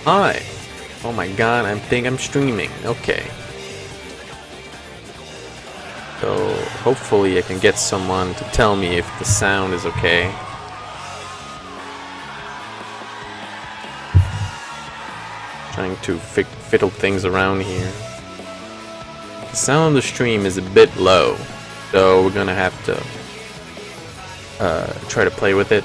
Hi. Oh my god, I think I'm streaming. Okay. So hopefully I can get someone to tell me if the sound is okay. Trying to fiddle things around here. The sound of the stream is a bit low, so we're gonna have to try to play with it.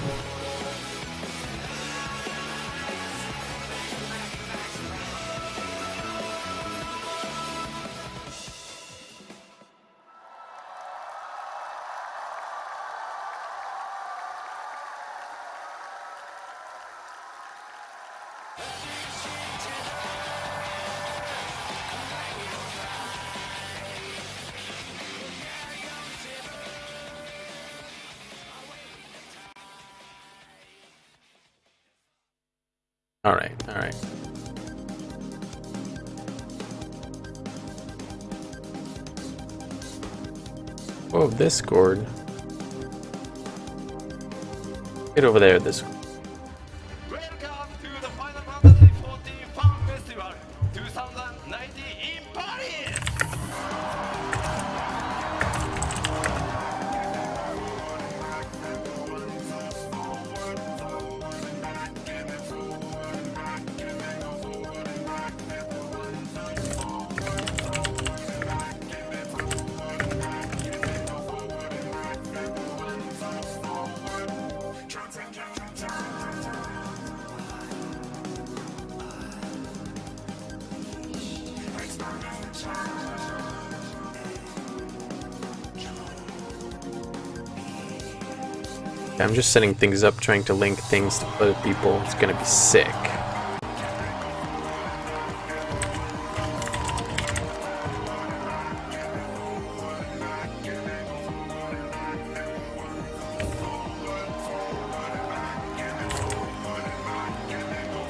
Alright. Oh, Discord. Get over there, Discord. Welcome to the Final Fantasy XIV Fan Festival 2019 in Paris! I'm just setting things up, trying to link things to other people. It's gonna be sick.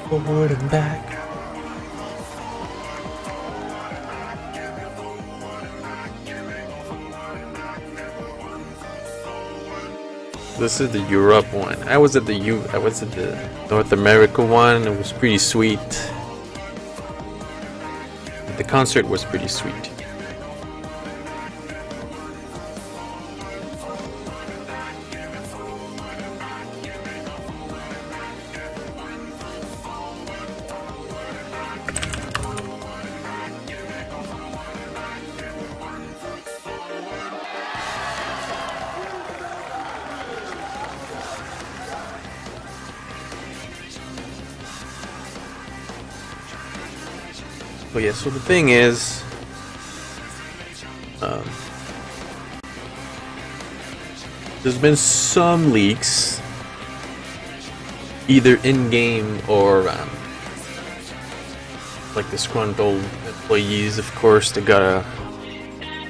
Forward and back. This is the Europe one. I was at the North America one. It was pretty sweet. The concert was pretty sweet. But yeah, so the thing is, there's been some leaks, either in-game or like disgruntled employees, of course, they gotta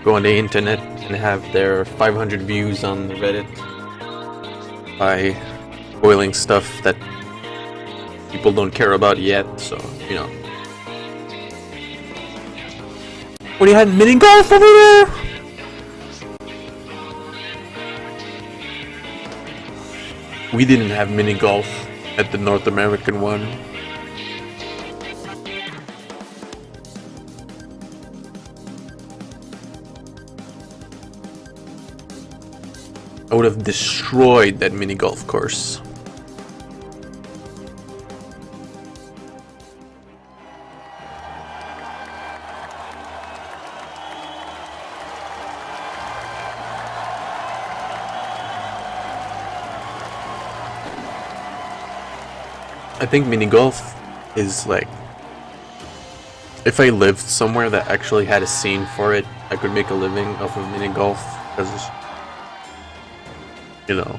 go on the internet and have their 500 views on Reddit by spoiling stuff that people don't care about yet, so, you know. What, do you have mini golf over there? We didn't have mini golf at the North American one. I would have destroyed that mini golf course. I think mini golf is like, if I lived somewhere that actually had a scene for it, I could make a living off of mini golf, because, you know,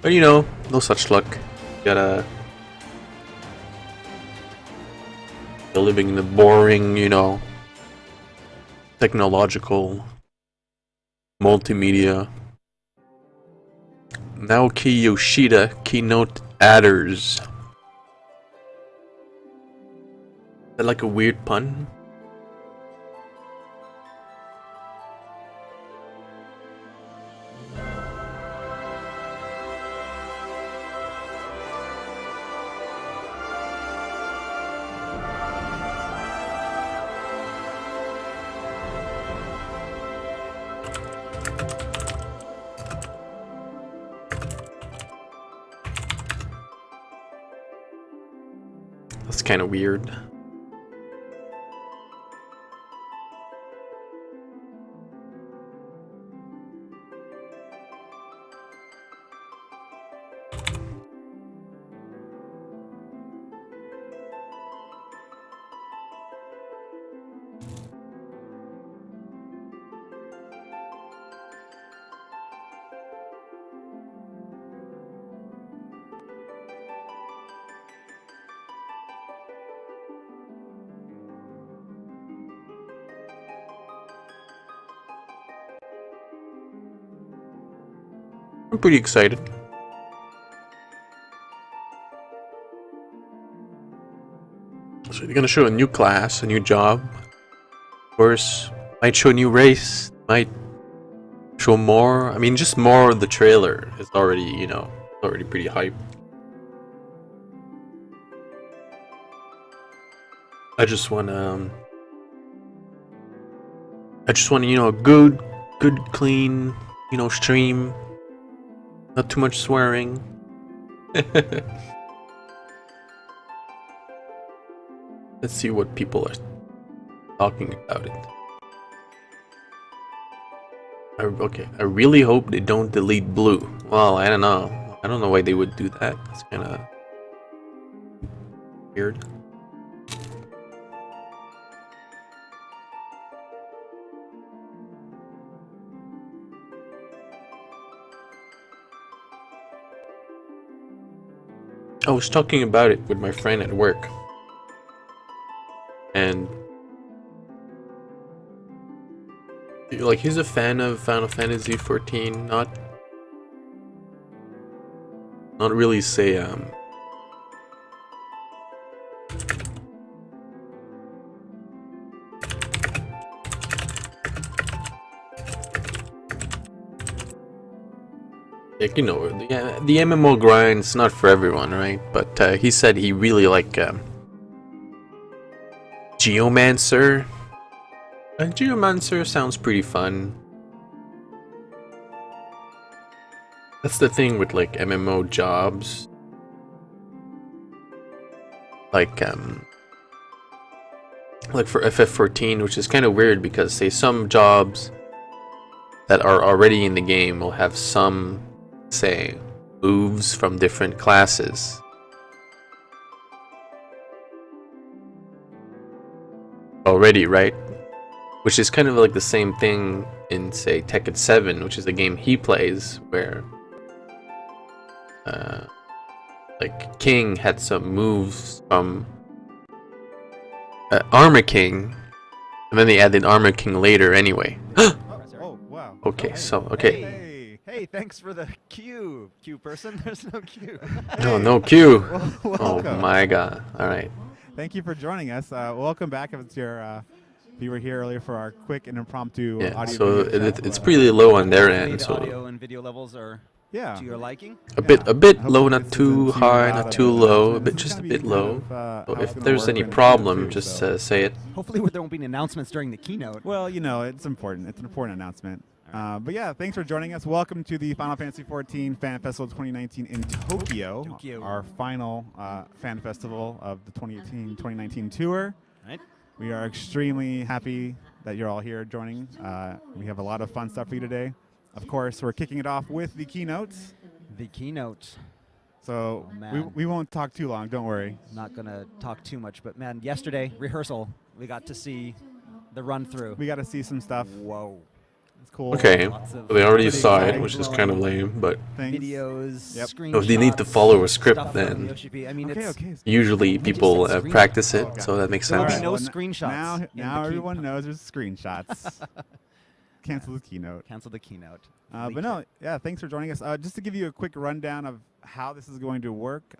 but you know, no such luck. You gotta, you're living in the boring, you know, technological, multimedia. Naoki Yoshida keynote adders. Is that like a weird pun? That's kind of weird. I'm pretty excited. So they're gonna show a new class, a new job. Of course, might show a new race, might show more. I mean, just more of the trailer is already, you know, already pretty hype. I just want, you know, a good, clean, you know, stream. Not too much swearing. Let's see what people are talking about it. Okay, I really hope they don't delete blue. Well, I don't know. I don't know why they would do that. It's kind of weird. I was talking about it with my friend at work, and like he's a fan of Final Fantasy 14, not really say like, you know, the MMO grind's not for everyone, right? But he said he really liked Geomancer. Geomancer sounds pretty fun. That's the thing with like MMO jobs. Like for FF14, which is kind of weird because say some jobs that are already in the game will have some, say, moves from different classes. Already, right? Which is kind of like the same thing in, say, Tekken 7, which is a game he plays, where like King had some moves from Armor King, and then they added Armor King later anyway. Oh, wow. Okay, so, okay. Hey, thanks for the Q person. There's no Q. No Q. Oh Welcome. my god. Alright. Thank you for joining us. Welcome back. If it's your, if you were here earlier for our quick and impromptu Yeah, audio. so video chat. it's pretty low on their end, The so audio and video levels are Yeah. to your liking. a bit Hopefully low, this not isn't too high, loud not of too a low, announcement. but This is just a gonna bit be low. kind of, So how if it's gonna there's work any in the problem, keynote too, just so- say it. Hopefully there won't be any announcements during the keynote. Well, you know, it's important. It's an important announcement. But yeah, thanks for joining us. Welcome to the Final Fantasy XIV Fan Festival 2019 in Tokyo. Our final fan festival of the 2018-2019 tour. Right. We are extremely happy that you're all here joining. We have a lot of fun stuff for you today. Of course, we're kicking it off with the keynotes. The keynote. So Oh, man. we won't talk too long, don't worry. I'm not going to talk too much, but man, yesterday, rehearsal, we got to see the run through. We got to see some stuff. Whoa. It's cool. Okay, Lots of so they already pretty saw it, exciting which is kind of lame, but Things. Videos, Yep. screenshots. So they need to follow a script stuff from then. the OCP. I mean, Okay, it's okay. usually people said screenshot. practice it, Oh, so that makes There will sense. be no Well, screenshots Now, in now the everyone keynote. knows there's screenshots. Cancel the keynote. Cancel the keynote. But no, yeah, thanks for joining us. Just to give you a quick rundown of how this is going to work.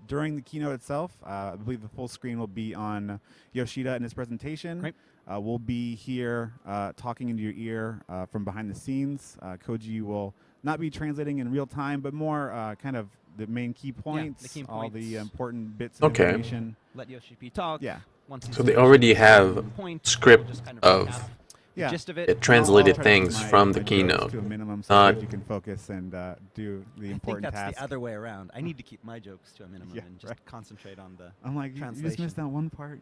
During the keynote itself, I believe the full screen will be on Yoshida and his presentation. Great. We'll be here talking into your ear from behind the scenes. Koji will not be translating in real time, but more kind of the main key points, key all the points. important bits of Okay. information. Let Yoshi talk. Yeah. Once he's So they finished already making have the point, script we'll just kind of recap. Yeah. gist of it. It translated I'll try to keep things my- from my the jokes keynote. to a minimum so Not- that you can focus and do the I important think that's task. the other way around. I need to keep my jokes to a minimum Yeah, and just right. concentrate on the I'm like, you just translation. missed that one part.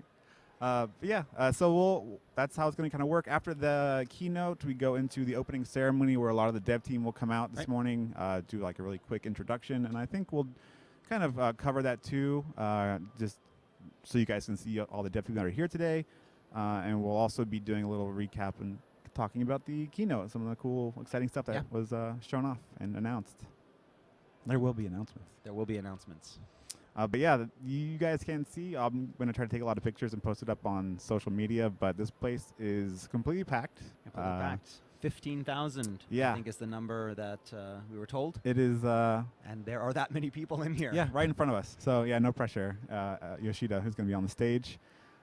But yeah, so that's how it's going to kind of work. After the keynote, we go into the opening ceremony where a lot of the dev team will come out this Right. morning, do like a really quick introduction, and I think we'll kind of cover that too, just so you guys can see all the dev team that are here today, and we'll also be doing a little recap and talking about the keynote, some of the cool, exciting stuff that Yeah. was shown off and announced. There will be announcements. There will be announcements. But yeah, you guys can see. I'm going to try to take a lot of pictures and post it up on social media. But this place is completely packed. Completely packed. 15,000, yeah. I think, is the number that we were told. It is. And there are that many people in here. Yeah, right in front of us. So yeah, no pressure. Yoshida, who's going to be on the stage.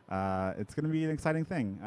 It's going to be an exciting thing.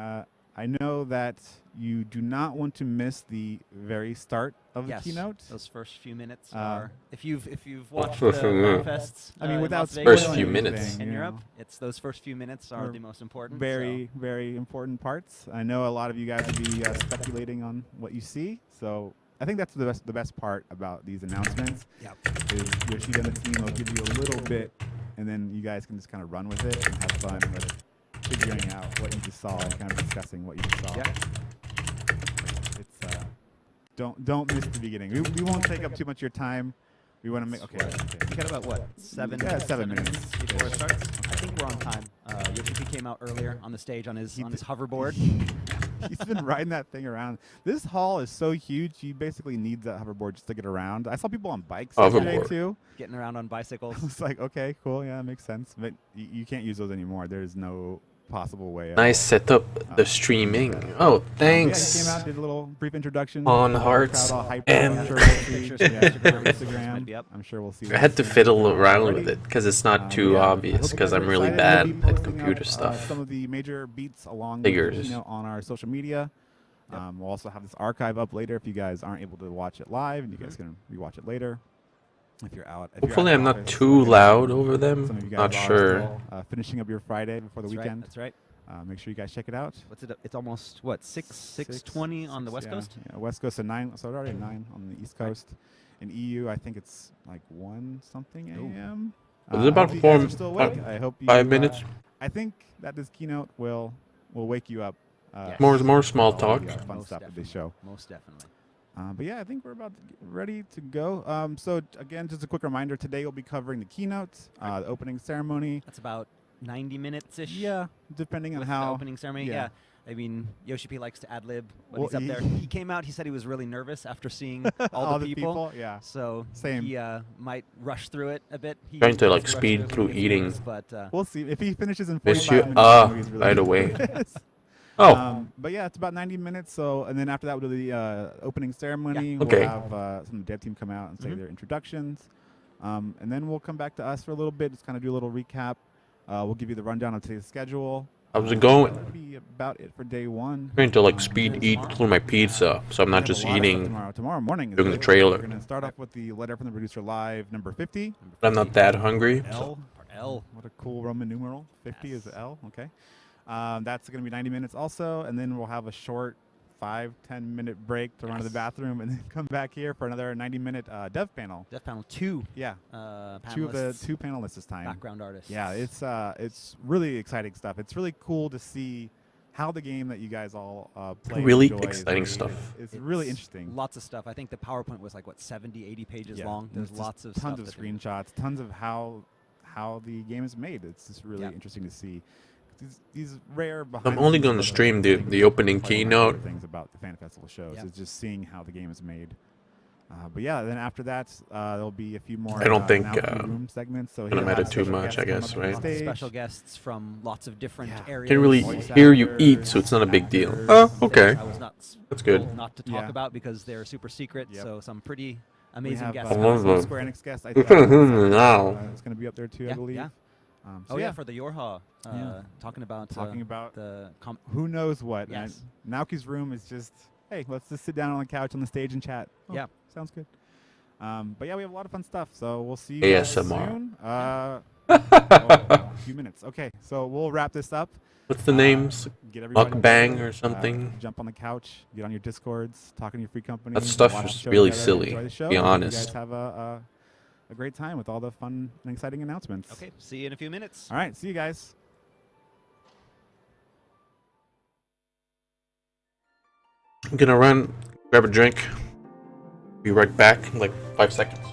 I know that you do not want to miss the very start of Yes, the keynote. those first few minutes are. If you've watched First the few minutes. fests, I mean, in without Las Vegas First few spoiling minutes. anything, in you Europe, know. it's those first few minutes are Are the most important. Very, very important parts. I know a lot of you guys will be speculating on what you see. So I think that's the best part about these announcements. Yep. Is Yoshida and the team will give you a little bit, and then you guys can just kind of run with it and have fun with figuring out what you just saw and kind of discussing what you just saw. Yep. It's don't miss the beginning. We won't take up too much of your time. We want to make okay. We got about what 7 Yeah, 7 minutes. before it starts. I think we're on time. Yoshi came out earlier on the stage on his hoverboard. He's been riding that thing around. This hall is so huge. You basically need that hoverboard just to get around. I saw people on bikes yesterday Hoverboard. too. Getting around on bicycles. It's like, okay, cool, yeah, that makes sense. But you can't use those anymore. There's no possible way. Nice setup. The streaming. Oh, Yeah, thanks. he came out, did a little brief introduction. On The hearts crowd all hyped and- up. I'm sure we'll see. Pictures. Yeah, check it out on Pictures Instagram. might be up. I'm sure we'll see. I had to that soon. fiddle around with it because it's not But too yeah, I obvious hope you because guys are I'm really excited. bad We'll be at posting computer up, stuff. Some of the major beats along Figures. with, on our social media. Yep. We'll also have this archive up later if you guys aren't able to watch it live, and you guys can rewatch it later. If you're out. If you're Hopefully out I'm of not office, too like loud over some them. of you guys Not are sure. still, finishing up your Friday before the That's right. weekend. That's right. Make sure you guys check it out. What's it? It's almost what 6:20 on the West Yeah, Coast. Yeah, West Coast at 9. So it's already 9 on the East Right. Coast. In EU, I think it's like 1 something Ooh. a.m. Is it about I hope you guys are 4 still awake. I hope you, 5 minutes? I think that this keynote will wake you up. Yes. More small with all the, talk. fun Most stuff that they definitely. show. Most definitely. But yeah, I think we're about to get ready to go. So again, just a quick reminder: today we'll be covering the keynote, the opening ceremony. That's about 90 minutes ish. Yeah, depending on with how. the opening ceremony. yeah. Yeah. I mean, Yoshi P likes to ad lib when Well, he's up he- there. He came out. He said he was really nervous after seeing all, the people. Yeah. So Same. he might rush through it a bit. He Trying to, tries like, rush speed it through when he gets eating. nervous, But We'll see if he finishes in Miss 45 you. minutes. I know he's really By the good way. at this. Oh, But yeah, it's about 90 minutes. So, and then after that, we'll do the opening ceremony. Yeah. Okay. We'll have some dev team come out and say Mhm. their introductions. And then we'll come back to us for a little bit, just kind of do a little recap. We'll give you the rundown of today's schedule. how's it going? That'll be about it for day one. I'm trying to like speed eat through my pizza, so I'm We not have just a lot of stuff eating. Tomorrow morning. Is doing the big. trailer. We're gonna start off with the letter from the producer live, number 50. I'm not that hungry. L. L. What a cool Roman numeral. 50 is Yes. the L. Okay. That's going to be 90 minutes also, and then we'll have a short 5-10 minute break to run to the Yes. bathroom, and then come back here for another 90-minute dev panel. Dev panel 2. Yeah, Panelists, two of the two panelists this time. background artists. Yeah, it's really exciting stuff. It's really cool to see how the game that you guys all play and Really enjoy is exciting made. stuff. It's really interesting. Lots of stuff. I think the PowerPoint was like what 70, 80 pages Yeah, long. and There's it's just lots of tons stuff of that they- screenshots, tons of how the game is made. It's just really Yeah. interesting to see. These rare behind. I'm only the gonna scenes stream things the are opening probably one of my favorite keynote. Things about the Fan Festival shows Yeah. is just seeing how the game is made. But yeah, then after that, there'll be a few more. I don't think, Now Key room segments. So gonna he'll matter have too special much, guests I come guess, up on right? stage. Special guests from lots of different Yeah. areas. Can really Voice hear you eat, actors, so it's not a big deal. actors. Oh, Things okay. I was not That's good. told not to talk Yeah. about because they're super secret. Yep. So some pretty We amazing have guests. I some love them. Square Enix guests. I Now. it's going to be up there too, I Yeah, believe. yeah. So Oh yeah, for the Yorha, Yeah. talking about talking about the who knows what. Yes. And Naoki's room is just, hey, let's just sit down on the couch on the stage and chat. Oh, Yeah. sounds good. But yeah, we have a lot of fun stuff. So we'll see you guys ASMR. soon. A few minutes. Okay, so we'll wrap this up. What's the names? Get everybody Mukbang together, or something? jump on the couch, get on your Discords, talk in your free company. That stuff watch is the show really together, silly, enjoy the to show, be and you honest. guys have a great time with all the fun and exciting announcements. Okay, see you in a few minutes. All right, see you guys. I'm gonna run, grab a drink. Be right back in like 5 seconds.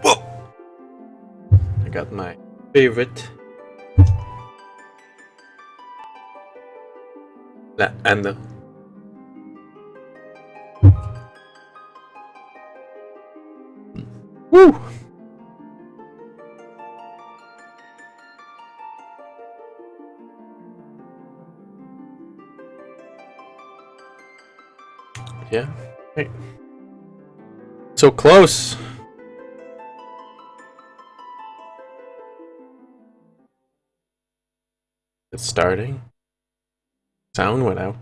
Whoa! I got my favorite. And the woo! Yeah. Hey. So close. It's starting. Sound went out.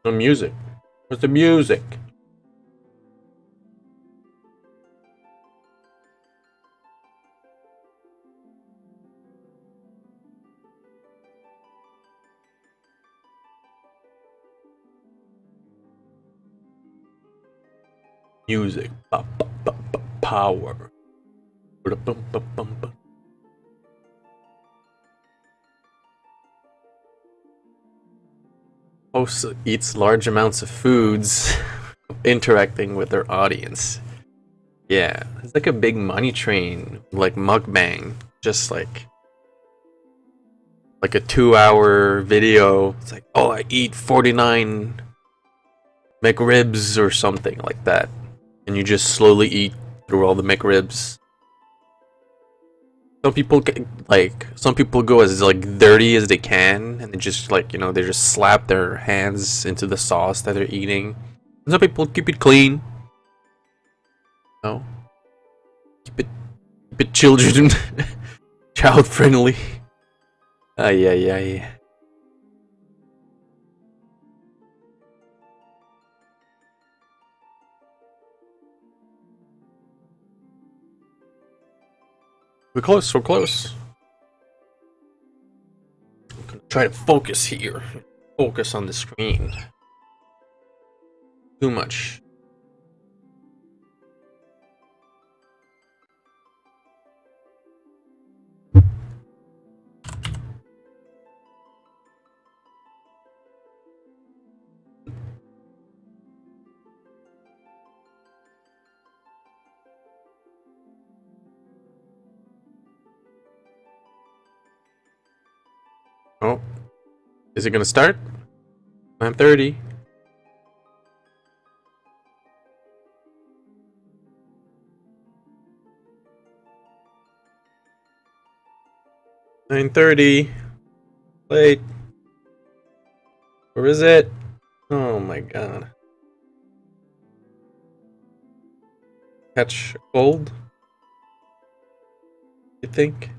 No music. Where's the music? Music. Power. Host eats large amounts of foods, interacting with their audience. Yeah, it's like a big money train, like mukbang, just like a 2-hour video. It's like, oh, I eat 49 McRibs or something like that, and you just slowly eat through all the McRibs. Some people go as like dirty as they can, and they just they just slap their hands into the sauce that they're eating. Some people keep it clean. No, keep it children child friendly. Yeah. We're close. We're close. I'm gonna try to focus here. Focus on the screen. Too much. Oh, is it gonna start? 9:30. Wait, where is it? Oh my god. Catch a cold? You think?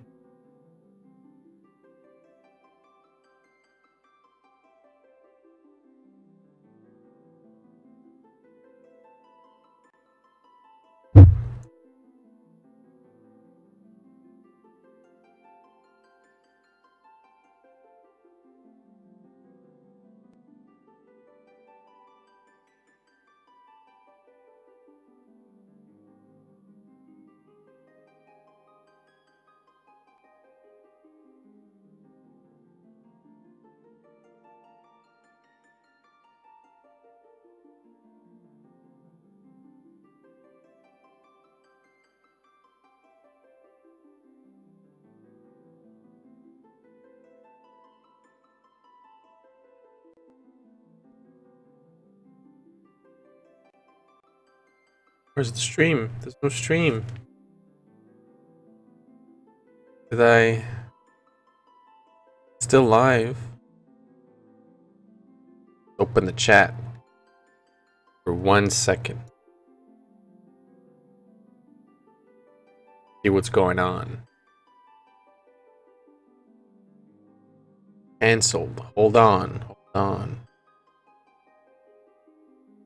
Where's the stream? There's no stream. Did I... Still live? Open the chat for 1 second. See what's going on. Cancelled. Hold on. Hold on.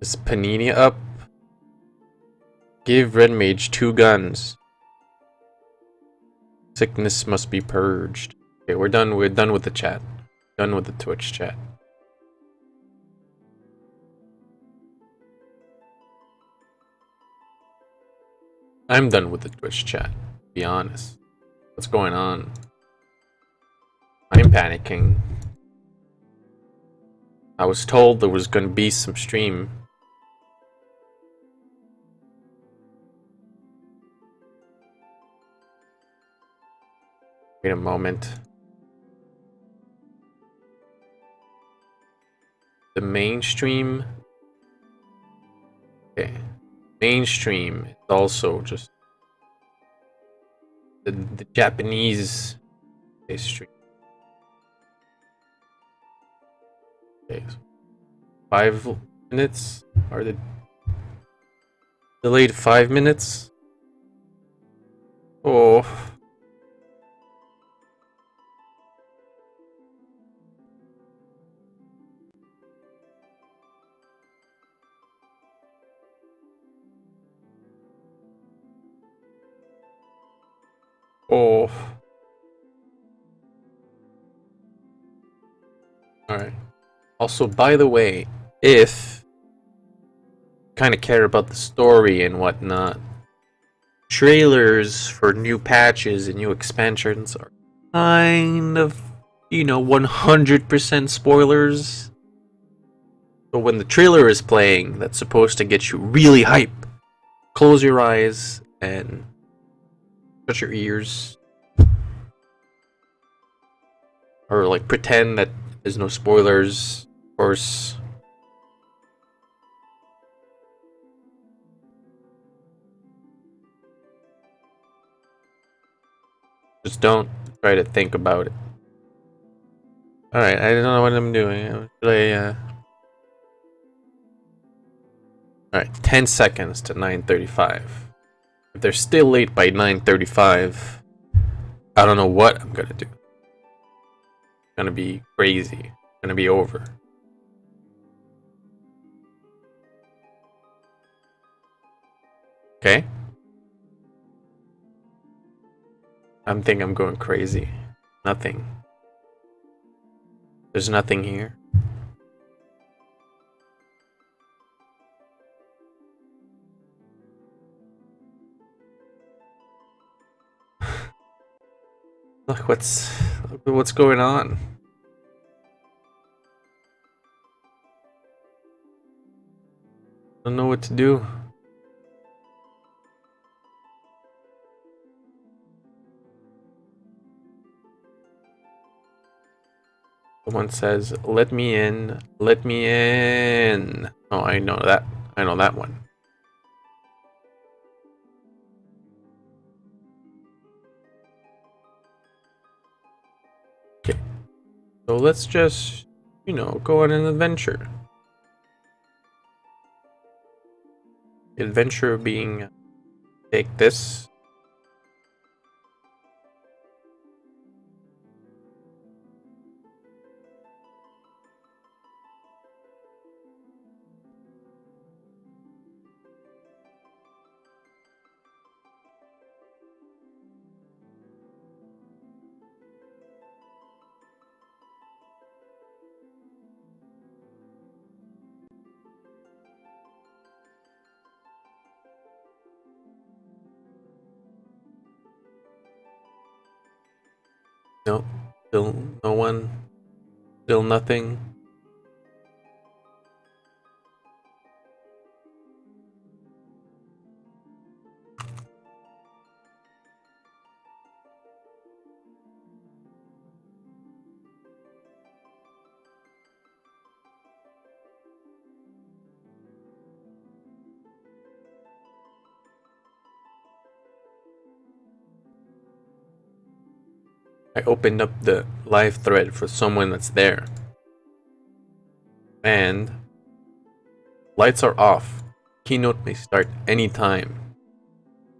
Is Panini up? Give Red Mage 2 guns. Sickness must be purged. Okay, we're done. We're done with the chat. Done with the Twitch chat. I'm done with the Twitch chat. To be honest. What's going on? I'm panicking. I was told there was going to be some stream. Wait a moment. The mainstream. Okay. Mainstream is also just the Japanese stream. Okay. So 5 minutes? Are they delayed 5 minutes? Oh. Oh. Alright. Also, by the way, if you kind of care about the story and whatnot, trailers for new patches and new expansions are kind of, 100% spoilers. So when the trailer is playing, that's supposed to get you really hype. Close your eyes and shut your ears. Or like pretend that there's no spoilers, of course. Just don't try to think about it. Alright, I don't know what I'm doing. Should I, Alright, 10 seconds to 9:35. If they're still late by 9:35, I don't know what I'm gonna do. It's gonna be crazy. It's gonna be over. Okay? I'm thinking I'm going crazy. Nothing. There's nothing here. Look, what's going on? I don't know what to do. Someone says, "Let me in, let me in." Oh, I know that. I know that one. Okay. So let's just, go on an adventure. The adventure being, take this. No, still no one. Still nothing. I opened up the live thread for someone that's there. And lights are off. Keynote may start anytime.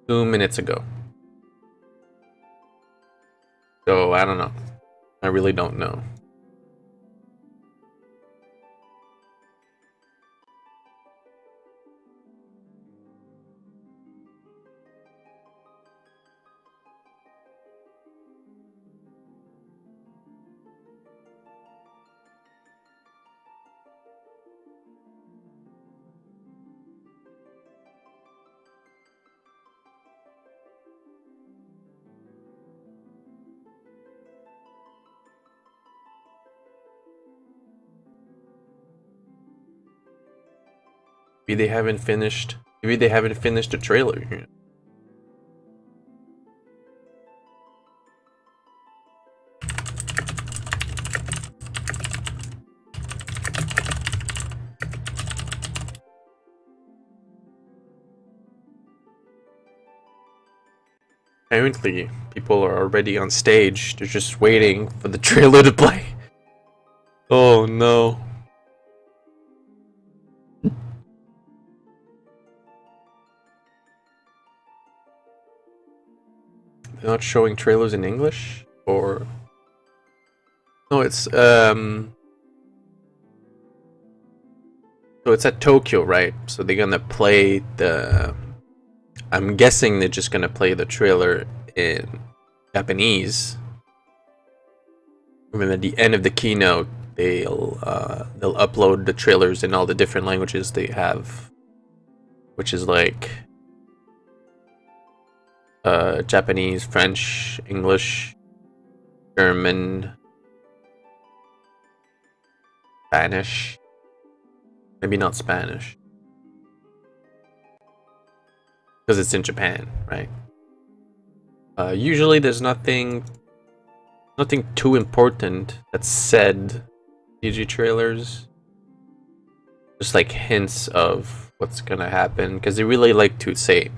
2 minutes ago. So I don't know. I really don't know. Maybe they haven't finished. Maybe they haven't finished the trailer. Apparently, people are already on stage. They're just waiting for the trailer to play. Oh no. They're not showing trailers in English? Or... No, it's, So it's at Tokyo, right? So they're gonna play the... I'm guessing they're just gonna play the trailer in Japanese. And then at the end of the keynote, they'll upload the trailers in all the different languages they have, which is like Japanese, French, English, German, Spanish. Maybe not Spanish, because it's in Japan, right? Usually there's nothing too important that's said in CG trailers. Just like hints of what's gonna happen, because they really like to say,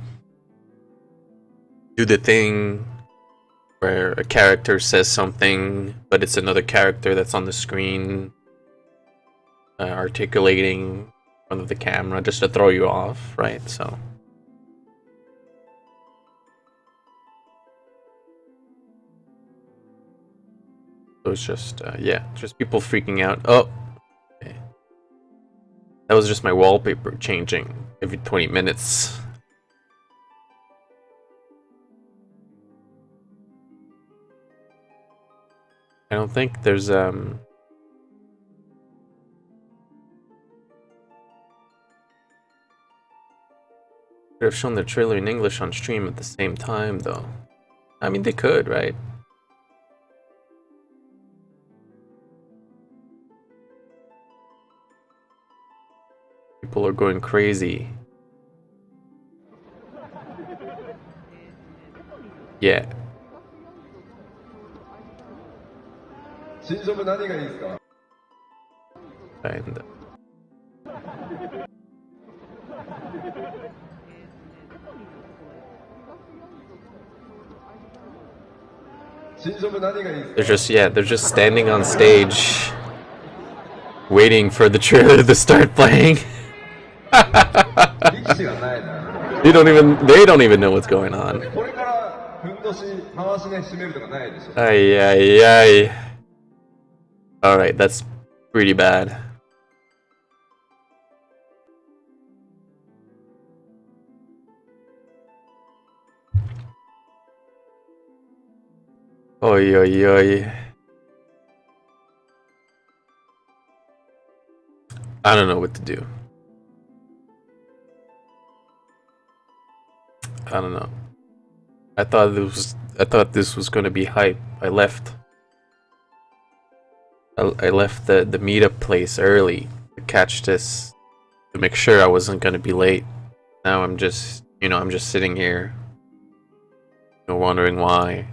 do the thing where a character says something, but it's another character that's on the screen articulating in front of the camera just to throw you off, right? So it's just yeah, just people freaking out. Oh, okay. That was just my wallpaper changing every 20 minutes. I don't think there's could have shown the trailer in English on stream at the same time, though. I mean, they could, right? People are going crazy. Yeah. 新職何がいいですか And they're just standing on stage waiting for the trailer to start playing. they don't even know what's going on. Ay ay ay. Alright, that's pretty bad. Oi oi oi. I don't know what to do. I don't know. I thought this was gonna be hype. I left the meetup place early to catch this, to make sure I wasn't gonna be late. Now I'm just sitting here, wondering why.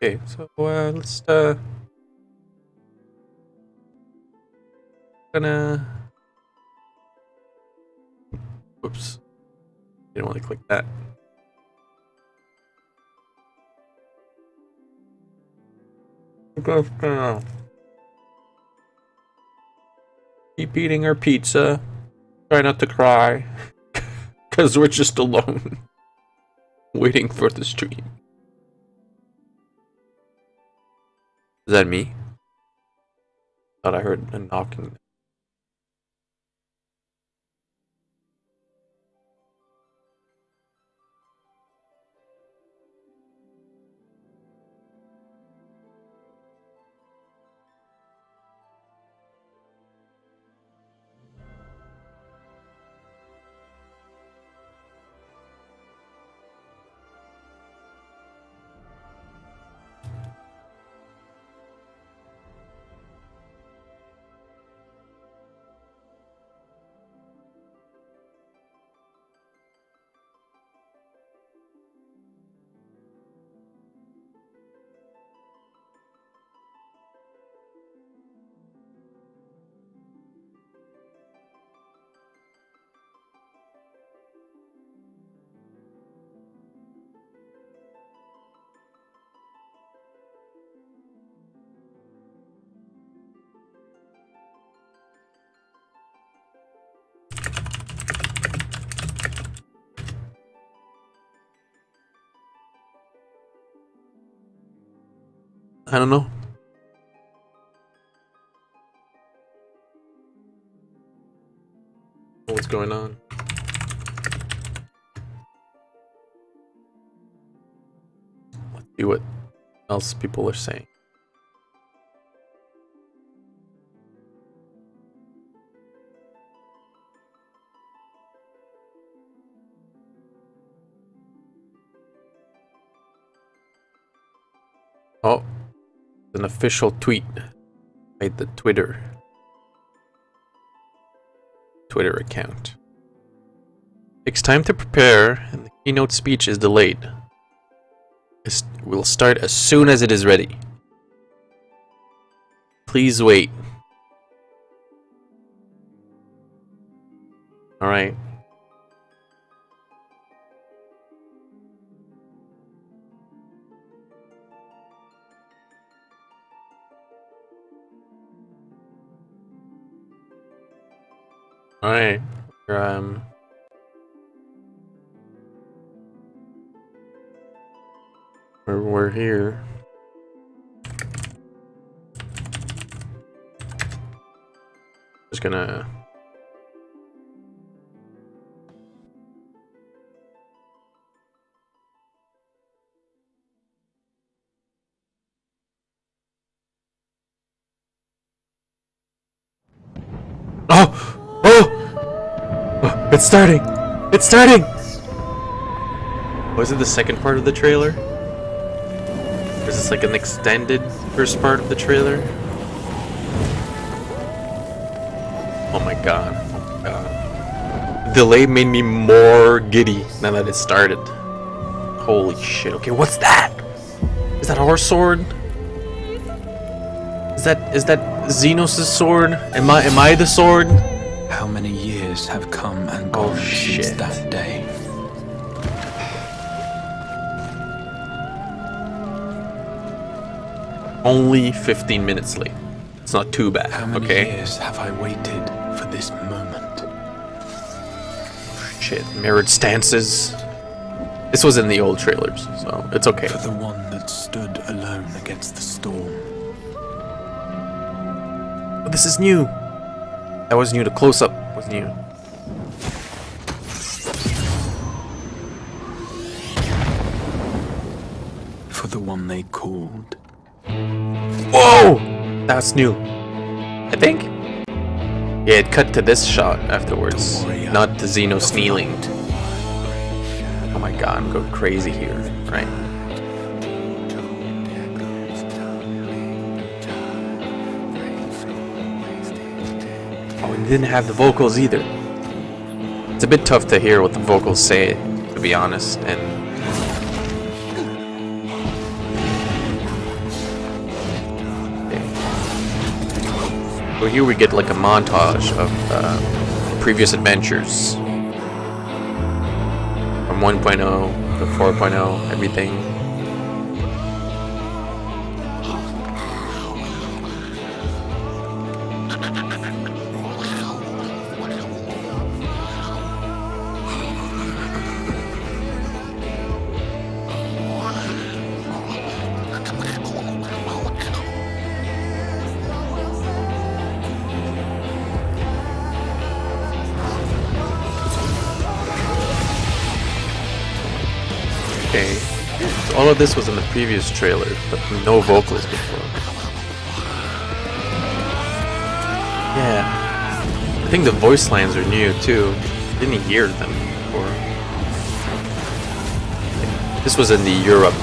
Okay, so let's gonna. Whoops. Didn't want to click that. Just gonna keep eating our pizza. Try not to cry. Because we're just alone. Waiting for the stream. Is that me? Thought I heard a knocking. I don't know. What's going on? Let's see what else people are saying. Oh. An official tweet by the Twitter account. Takes time to prepare and the keynote speech is delayed. We'll start as soon as it is ready. Please wait. Alright. Alright, we're here. Just gonna It's starting! It's starting! Was it the second part of the trailer? Or is this like an extended first part of the trailer? Oh my god. Oh my god. The delay made me more giddy now that it started. Holy shit. Okay, what's that? Is that our sword? Is that Xenos' sword? Am I the sword? How many years have come and gone since that day? Only 15 minutes late. It's not too bad, How many okay? years have I waited for this moment? Shit, mirrored stances. This was in the old trailers, so it's okay. For the one that stood alone against the storm. But this is new. That was new. The close-up was new. For the one they called. Whoa! That's new. I think? Yeah, it cut to this shot afterwards. Not the Xenos kneeling. Oh my god, I'm going crazy here, right? Oh, and didn't have the vocals either. It's a bit tough to hear what the vocals say, to be honest, and So here we get like a montage of previous adventures from 1.0 to 4.0, everything. Okay, so all of this was in the previous trailer, but no vocals before. Yeah, I think the voice lines are new too. Didn't hear them before. This was in the Europe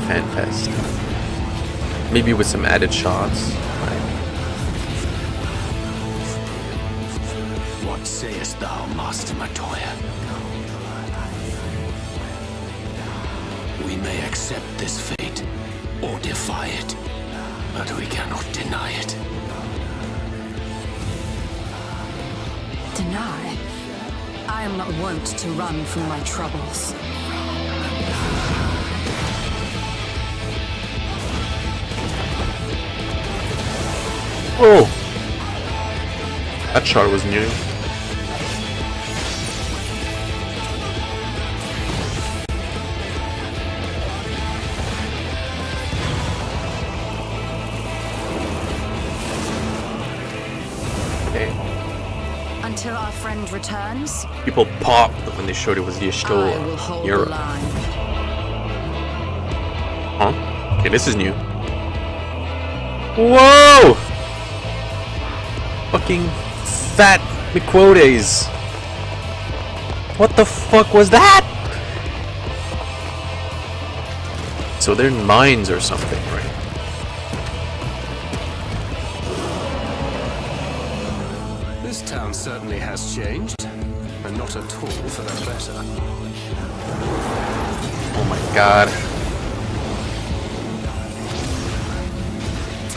Fan Fest. Maybe with some added shots. Right? What sayest thou, Master Matoya? We may accept this fate, or defy it, but we cannot deny it. Deny? I am not wont to run from my troubles. Oh! That shot was new. Okay. Until our friend returns, People popped when they showed it was I will Y'shtola hold the Europe. line. Huh? Okay, this is new. Whoa! Fucking fat McQuotes. What the fuck was that? So they're in mines or something, right? This town certainly has changed, and not at all for the better. Oh my god.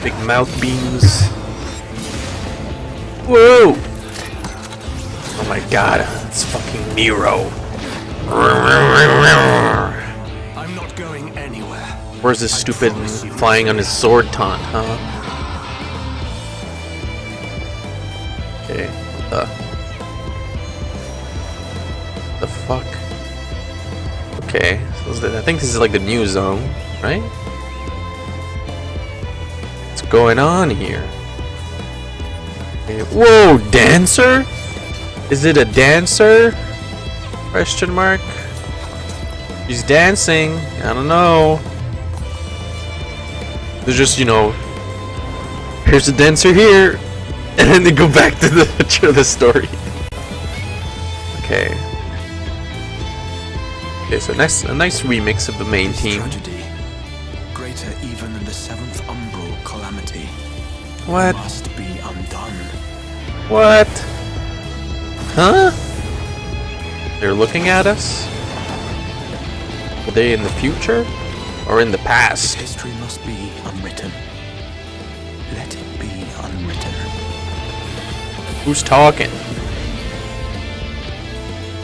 Big mouth beams. Whoa! Oh my god, it's fucking Nero. I'm not going anywhere. Where's this stupid flying on his sword taunt, huh? Okay, what the fuck? Okay, so I think this is like the new zone, right? What's going on here? Okay. Whoa, dancer? Is it a dancer? Question mark. He's dancing. I don't know. They're just, you know, here's a dancer here, and then they go back to the story. Okay. Okay, so next, a nice remix of the main team. Tragedy, greater even than the seventh umbral calamity, What? must be undone. What? Huh? They're looking at us? Are they in the future? Or in the past? History must be unwritten. Let it be unwritten. Who's talking?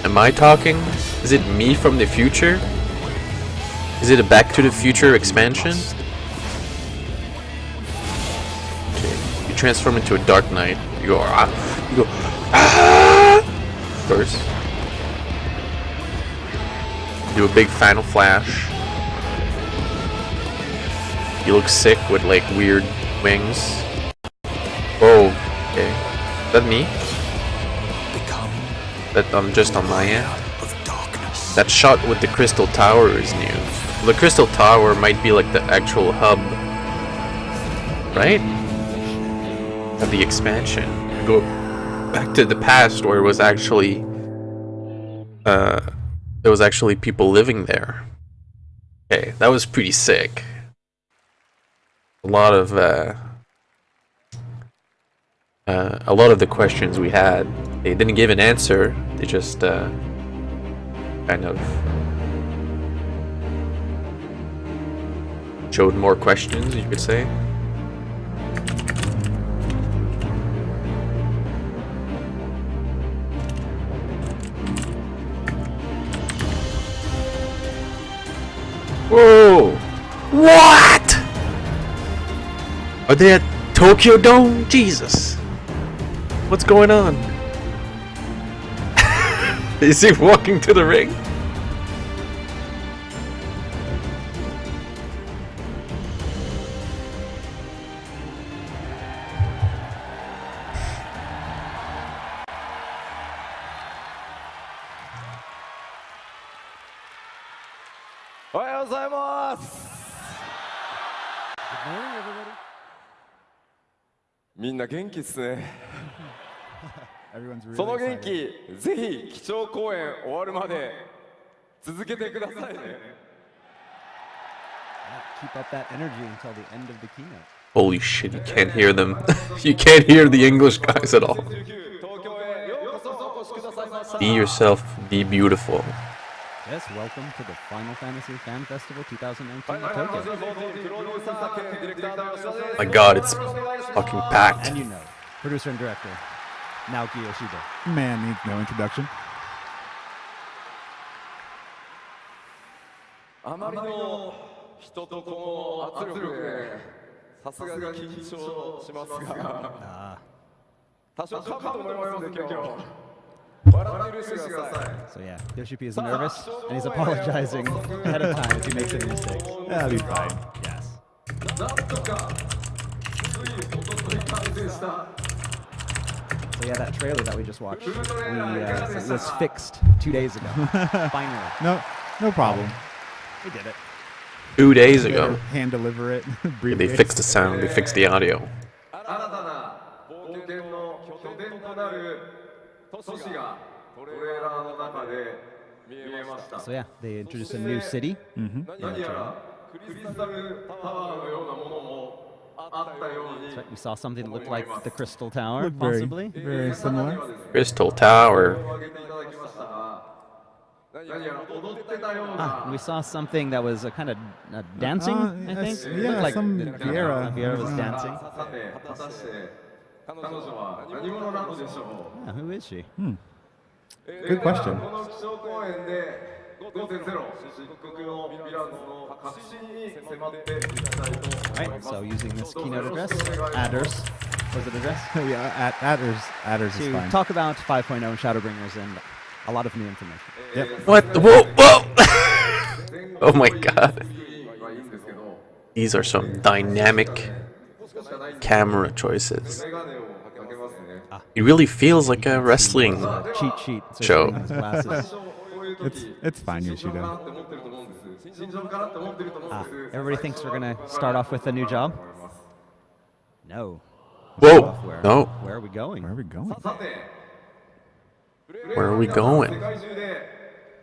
Am I talking? Is it me from the future? Is it a Back to the Future expansion? Okay. You transform into a Dark Knight. You go ah. You go ah. First. Do a big final flash. You look sick with like weird wings. Oh, okay. Is that me? Become That I'm just on my end? of darkness. That shot with the Crystal Tower is new. The Crystal Tower might be like the actual hub, right? Of the expansion. Go back to the past where it was actually there was actually people living there. Okay, that was pretty sick. A lot of the questions we had, they didn't give an answer. They just kind of showed more questions, you could say. Are they at Tokyo Dome? Jesus. What's going on? Is he walking to the ring? Good morning, everybody. みんな元気っすね。 Everyone's really その元 excited. 気、ぜひ基調講演終わるまで続けてくださいね。 Keep up that energy until the end of the keynote. Holy shit, you can't hear them. You can't hear the English guys at all. 東京へようこそお越しくださいました。 Be yourself, be beautiful. Yes, welcome to the Final Fantasy Fan Festival 2019 in Tokyo. My god, it's fucking packed. And you know, producer and director, Naoki Yoshida. Man needs no introduction. あまりの人とこの圧力でさすがに緊張しますが、多少かぶと思いますんで今日笑って許してください。 So yeah, Yoshipi is nervous and he's apologizing ahead of time if he makes any mistakes. That'll be fine. Yes. なんとかついおととい完成した So yeah, that trailer that we just watched, it was fixed 2 days ago. Finally, No problem. we did it. 2 days ago, Hand deliver it. they fixed the sound, they fixed the audio. 新たな冒険の拠点となる都市がトレーラーの中で見えました。 So yeah, they introduced a new city. 何やらクリスタルタワーのようなものもあったように We saw something that looked like the Crystal Tower, Looked very, possibly. very similar. Crystal Tower. 挙げていただきましたが、何やら踊ってたよう Ah, な we saw something that was kind of dancing, I think. yes, It yeah, looked like some Vieira. Vieira was dancing. さて果たして彼女は何者なのでしょう。 Yeah, who is she? Good question. この基調講演で 5.0 漆黒のヴィランズの核心に迫っていきたいと思い Right, ます。 so using this keynote address, Adders, was it address? Yeah, Adders is To fine. talk about 5.0 Shadowbringers and a lot of new information. Yep. What? Whoa, whoa! Oh my god. These are some dynamic camera choices. It really feels like a wrestling. Cheat sheet. So Show. he's wearing his glasses. It's fine, Yoshida. Ah, everybody thinks we're gonna start off with a new job. No. Whoa! Where? No. Where are we going? Where are we going? Where are we going? 世界中で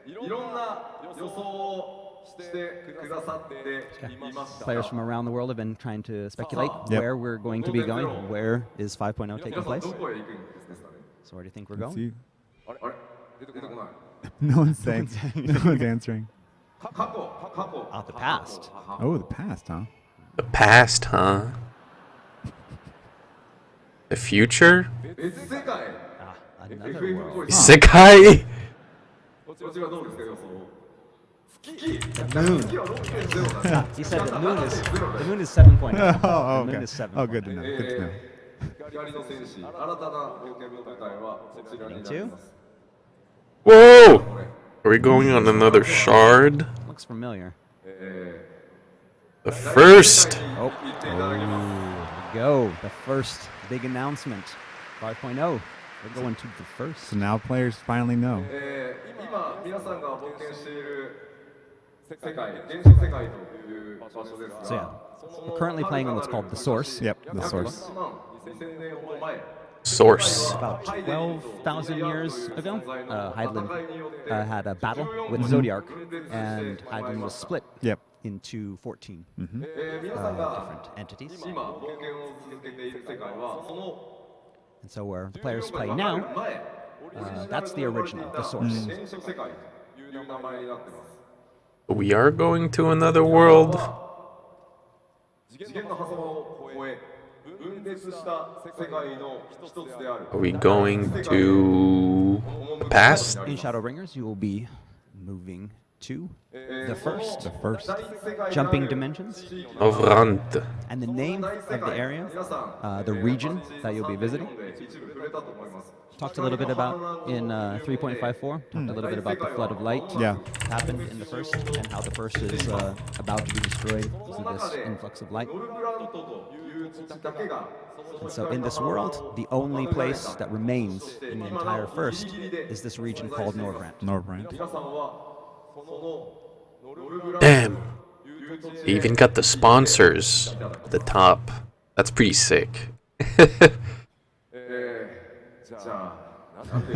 いろんな予想をしてくださっていました。 Players from around the world have been trying to speculate Yep. where we're going to be going. Where is 5.0 taking 皆さん place? どこへ行くんですかね。 So where do you think we're Let's going? see. あれ出てこない。 No one's saying. No one's answering. 過去。 Ah, the past. Oh, the past, huh? The past, huh? The future? 別世界。 Ah, another world. Isekai? こちらどうですか予想。 Moon. 月は6.0だ。 He said the moon is 7.0. Oh, The moon okay. is 7.0. Oh, good to know. Good to know. 光の戦士、新たな冒険の舞台はこちらになります。 Whoa! Are we going on another shard? Looks familiar. The first! Oh, there we go. The first big announcement. 5.0. We're going to the first. So now players finally know. 今皆さんが冒険している世界、現実世界という場所です So yeah, が、 we're currently playing on what's called the source. Yep, the source. 2000年ほど前、 Source. About 12,000 years ago, Hydaelyn had a battle with Zodiark, and Hydaelyn was split Yep. into 14皆さんが different entities. 今冒険を続けている世界はその And so where the players play now, 前、 that's the original, the source. 現実世界という名前になっています。 We are going to another world. 次元の狭間を越え、分裂した世界の一つである。 Are we going to the past? In Shadowbringers, you will be moving to the first, The first. jumping dimensions, Novrant. and the name of the area, the region that you'll be visiting. Talked a little bit about in 3.54. Talked a little bit about the flood of light Yeah. happened in the first, and how the first is about to be destroyed because of this influx of light. And so in this world, the only place that remains in the entire first is this region called Norvrant. Norbrand. Damn. They even got the sponsors at the top. That's pretty sick.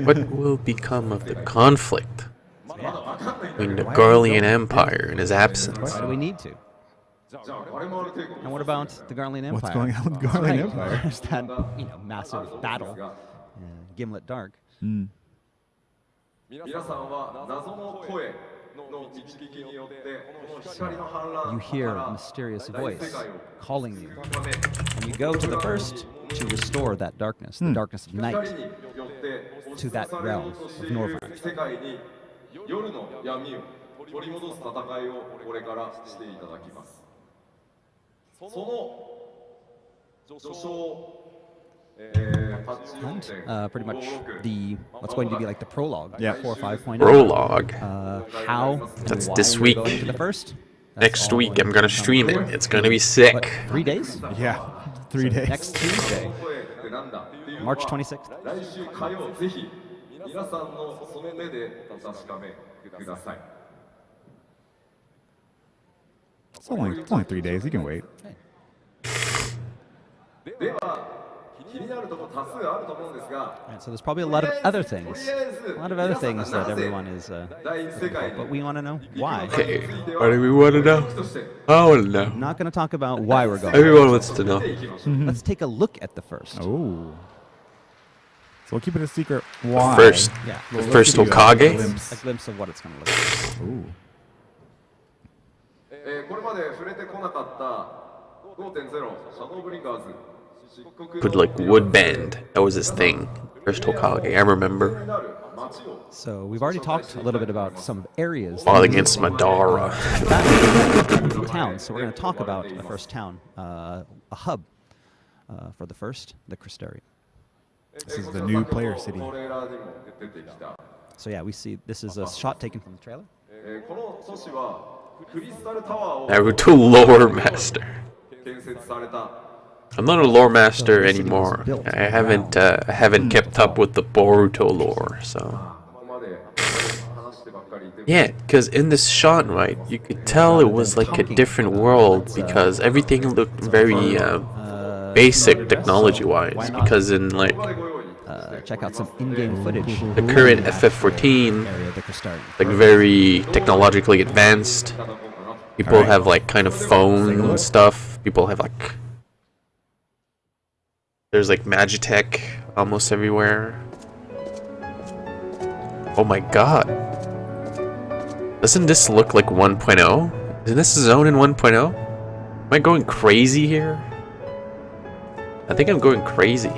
What will become of the conflict between the Garlean Empire and his absence? Why do we need to? And what about the Garlean Empire? What's going on with the Garlean Empire? There's that massive battle, Gimlet Dark. Mm. You hear a mysterious voice calling you, and you go to the first to restore that darkness, the darkness of night, to that realm of Norvrant. And pretty much what's going to be like the prologue, Yeah. 4.5.0. Prologue. How That's and this why week. we're going to the first. That's Next all week going I'm to gonna come stream it. forward. It's gonna be sick. What, 3 days? Yeah. 3 days. Next Tuesday, March 26th. It's only 3 days. You can wait. Right, so there's probably a lot of other things. That everyone is looking for, but we want to know why. Okay, what do we want to know? I want to know. I'm not going to talk about why we're going. Everyone wants to know. Let's take a look at the first. Oh. So we'll keep it a secret. Why? First, Yeah, the we'll first give you a Hokage. glimpse. a glimpse of what it's going to look like. Ooh. But like woodband, that was his thing. First Hokage, I remember. So we've already talked a little bit about some areas. Fought against Madara. Towns. So we're going to talk about the first town, a hub for the first, the Crystarium. This is the new player city. So yeah, we see this is a shot taken from the trailer. Naruto lore master. I'm not a lore master anymore. I haven't kept up with the Boruto lore, so. Yeah, because in this shot, right, you could tell it was like a different world because everything looked very basic technology-wise. Because in like Check out some in-game footage. the current FF14, Area of the Crystarium. like very technologically advanced. People have like kind of phone and stuff. People have like. There's like Magitech almost everywhere. Oh my god. Doesn't this look like 1.0? Isn't this a zone in 1.0? Am I going crazy here? I think I'm going crazy.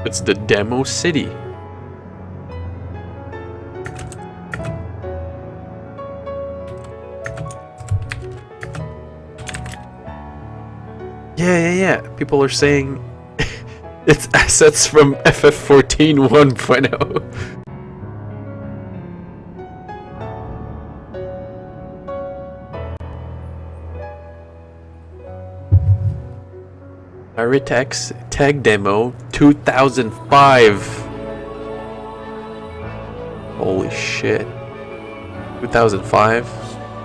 It's the demo city. Yeah. People are saying it's assets from FF14 1.0. Aritex tag demo 2005. Holy shit. 2005?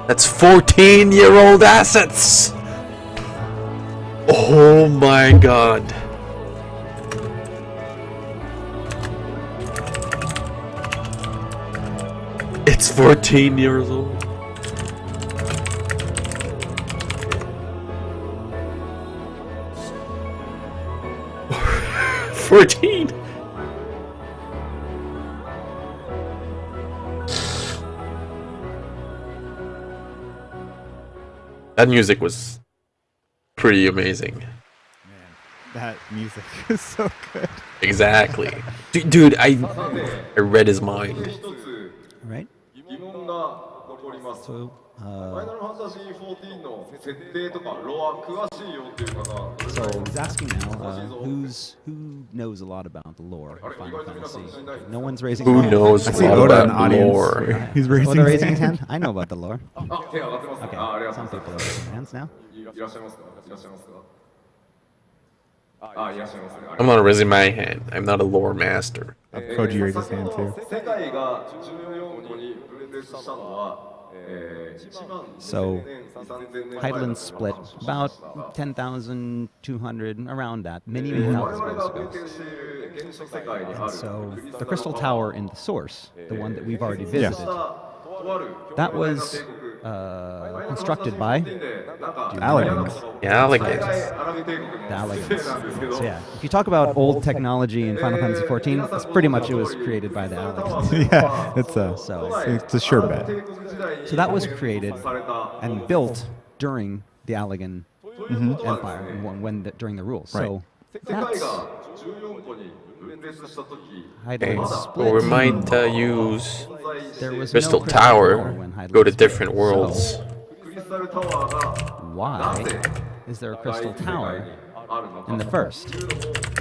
That's 14-year-old assets! Oh my god. It's 14 years old. $14. That music was pretty amazing. that music is so good. Exactly. Dude, I read his mind. 一つ Right? 疑問が残ります。 So, ファイナルファンタジー14の設定とかロア詳しいよっていう方、 so he's asking now, who knows a lot about the lore of Final Fantasy? No one's raising Who their hand. knows I a see lot Oda in the about audience. lore? He's Oh, raising they're his raising his hand. hand? I know about the lore. あ、手上がってますね。 Okay, あ、ありがとう some ござい people ま are す。 raising hands now. いらっしゃいますか？いらっしゃいますか？あ、いらっしゃいますね。 I'm not raising my hand. I'm not a lore master. Koji raised his hand too. 世界が14個に分裂したのは、So, 3000年 Hydaelyn split about 10,200, around that, many, many thousands of years ago. 現実世界にある So, the Crystal Tower in the source, the one that we've already Yeah. visited, とある that was constructed by なんか Allegans. Yeah, I like it. アラブ帝国の the Allegans. せいなんですけど So, yeah, if you talk about old technology in Final Fantasy XIV, it's pretty much it was created by the Allegans. Yeah, it's a sure bet. 帝国時代に So that was created された and built during the Allegan Empire, during the rule. So 世界 that's が14個に分裂した時 Okay, Hydaelyn's well, we split. might use There was Crystal no Tower, when Hydaelyn go to split. different worlds. クリスタルタワーが Why is there a crystal tower あるのか in the first?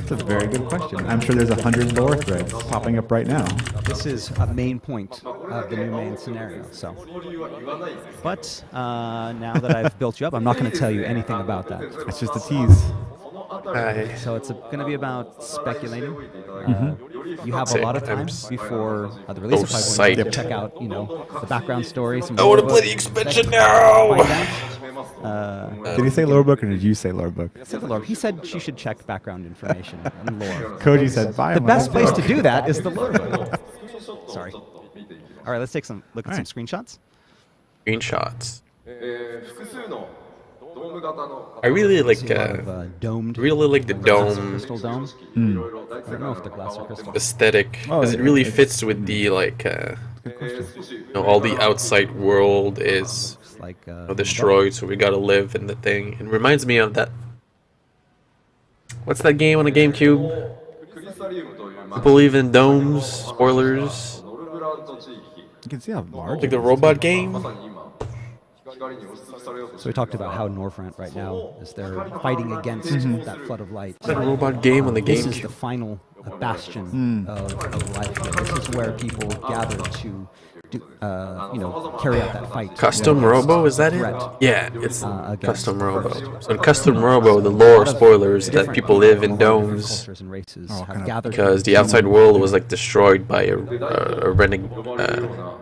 That's a very good question. I'm sure there's 100 lore threads popping up right now. This is a main point of the new main scenario. So, その理由は言わないんです but now that I've built you up, I'm not going to tell you anything about that. It's just a tease. そのあたり I, So it's going to be about speculating. おいていただいてより You have a lot of time before the release of 5.1 to check out, the background story. Some I want to lore play the book, expansion now!始めますと Did he say lore book or did you say lore book? said the lore. He said she should check background information and lore. Koji said buy The him best a place book. to do that is the lore book. Sorry. ちょっと見ていきます All right, let's take some look at All some right. screenshots. Screenshots. 複数のドーム型の I really like, See a lot of domed. really like the glass dome crystal dome. いろいろ大 I don't know if the glass or crystal. aesthetic, because it really fits with the, like, 少し all the outside world is It's like destroyed, so we gotta live in the thing. It reminds me of that. What's that game on the GameCube? クリスタリウムという Believe in domes, spoilers. ノルブランド地域 You can see how large Like it the is. robot game? まさに今光に押しつぶされようとし So て we いる talked about how Northrend right now is they're fighting against that flood of light. That robot game on the This is the GameCube. final bastion of life here. This is where people gather to do, carry out that fight. Custom Robo, is that it? Threat. Yeah, it's Against Custom the Robo. first. So in Custom Robo, the lore spoilers that Different people live in different domes cultures and races kind have of- gathered because the outside world was like destroyed by a